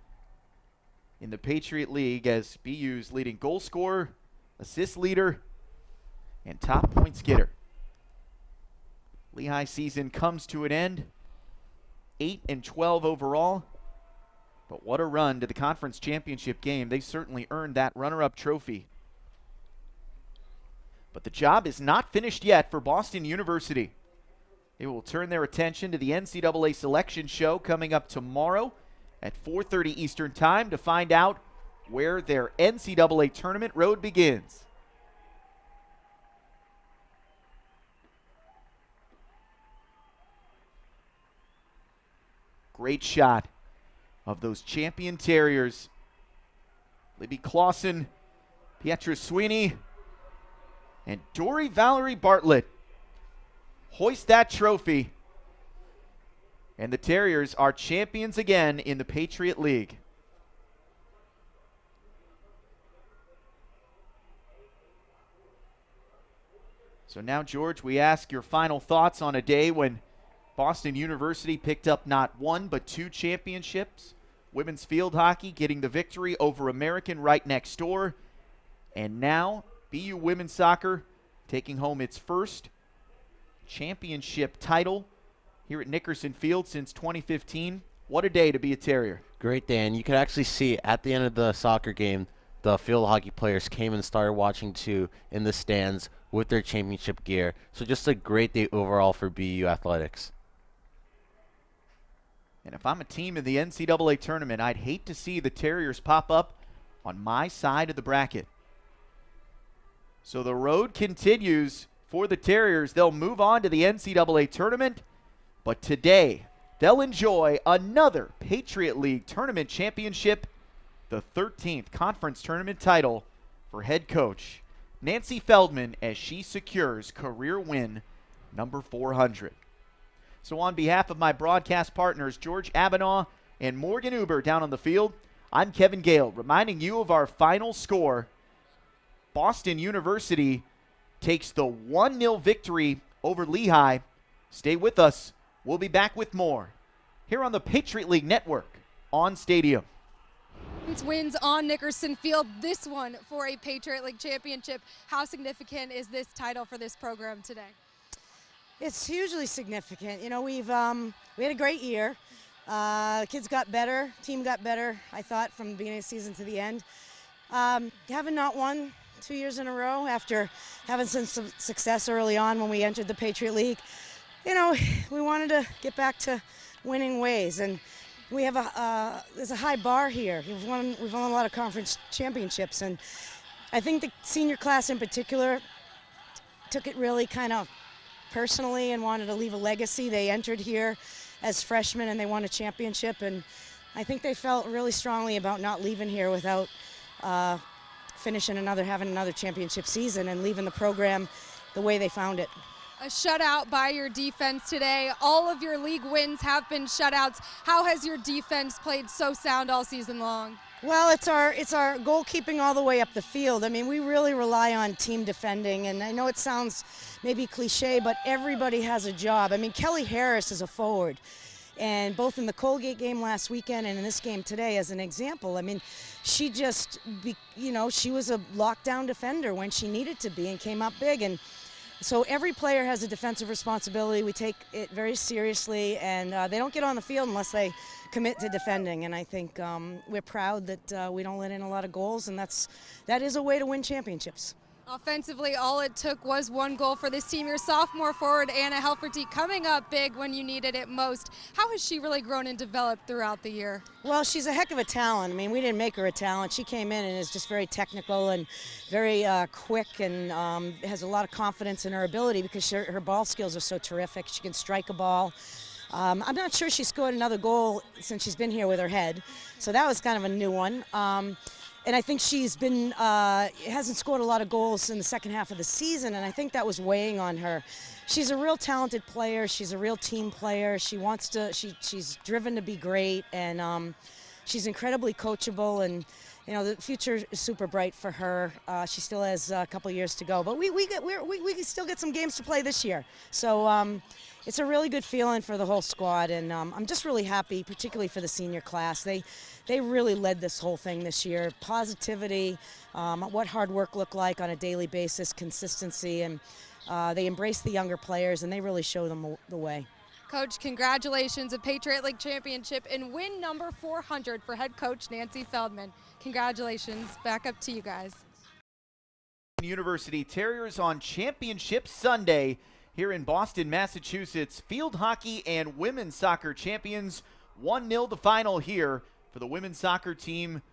in the Patriot League as BU's leading goal scorer, assist leader, and top points getter. Lehigh season comes to an end, 8-12 overall, but what a run to the conference championship game. They certainly earned that runner-up trophy. But the job is not finished yet for Boston University. They will turn their attention to the NCAA selection show coming up tomorrow at 4:30 Eastern Time to find out where their NCAA tournament road begins. Great shot of those champion Terriers. Libby Clausen, Pietra Sweeney, and Dory Valerie Bartlett hoist that trophy. And the Terriers are champions again in the Patriot League. So now, George, we ask your final thoughts on a day when Boston University picked up not one but two championships. Women's field hockey getting the victory over American right next door. And now BU women's soccer taking home its first championship title here at Nickerson Field since 2015. What a day to be a Terrier. Great day, and you could actually see at the end of the soccer game, the field hockey players came and started watching too in the stands with their championship gear. So just a great day overall for BU athletics. And if I'm a team in the NCAA tournament, I'd hate to see the Terriers pop up on my side of the bracket. So the road continues for the Terriers. They'll move on to the NCAA tournament, but today they'll enjoy another Patriot League tournament championship, the 13th conference tournament title for head coach Nancy Feldman as she secures career win number 400. So on behalf of my broadcast partners, George Abinaw and Morgan Uber down on the field, I'm Kevin Gale, reminding you of our final score. Boston University takes the 1-0 victory over Lehigh. Stay with us. We'll be back with more here on the Patriot League Network on Stadium. Wins on Nickerson Field, this one for a Patriot League championship. How significant is this title for this program today? It's hugely significant. You know, we had a great year. Kids got better, team got better, I thought, from the beginning of the season to the end. Having not won 2 years in a row after having some success early on when we entered the Patriot League, you know, we wanted to get back to winning ways, and we have there's a high bar here. We've won a lot of conference championships, and I think the senior class in particular took it really kind of personally and wanted to leave a legacy. They entered here as freshmen and they won a championship, and I think they felt really strongly about not leaving here without having another championship season and leaving the program the way they found it. A shutout by your defense today. All of your league wins have been shutouts. How has your defense played so sound all season long? Well, it's our goalkeeping all the way up the field. I mean, we really rely on team defending, and I know it sounds maybe cliche, but everybody has a job. I mean, Kelly Harris is a forward, and both in the Colgate game last weekend and in this game today, as an example, I mean, she just, she was a lockdown defender when she needed to be and came up big. And so every player has a defensive responsibility. We take it very seriously, and they don't get on the field unless they commit to defending. And I think we're proud that we don't let in a lot of goals, and that is a way to win championships. Offensively, all it took was one goal for this team. Your sophomore forward, Anna Helferty, coming up big when you needed it most. How has she really grown and developed throughout the year? Well, she's a heck of a talent. I mean, we didn't make her a talent. She came in and is just very technical and very quick, and has a lot of confidence in her ability because her ball skills are so terrific. She can strike a ball. I'm not sure she scored another goal since she's been here with her head, so that was kind of a new one. And I think she's hasn't scored a lot of goals in the second half of the season, and I think that was weighing on her. She's a real talented player. She's a real team player. She's driven to be great, and she's incredibly coachable. And, you know, the future is super bright for her. She still has a couple years to go, but we can still get some games to play this year. So it's a really good feeling for the whole squad, and I'm just really happy, particularly for the senior class. They really led this whole thing this year. Positivity, what hard work looked like on a daily basis, consistency, and they embrace the younger players, and they really show them the way. Coach, congratulations, a Patriot League championship and win number 400 for head coach Nancy Feldman. Congratulations. Back up to you guys. University Terriers on Championship Sunday here in Boston, Massachusetts. Field hockey and women's soccer champions. 1-0 the final here for the women's soccer team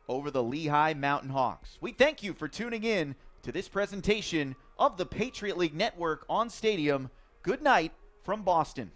over the Lehigh Mountain Hawks. We thank you for tuning in to this presentation of the Patriot League Network on Stadium. Good night from Boston.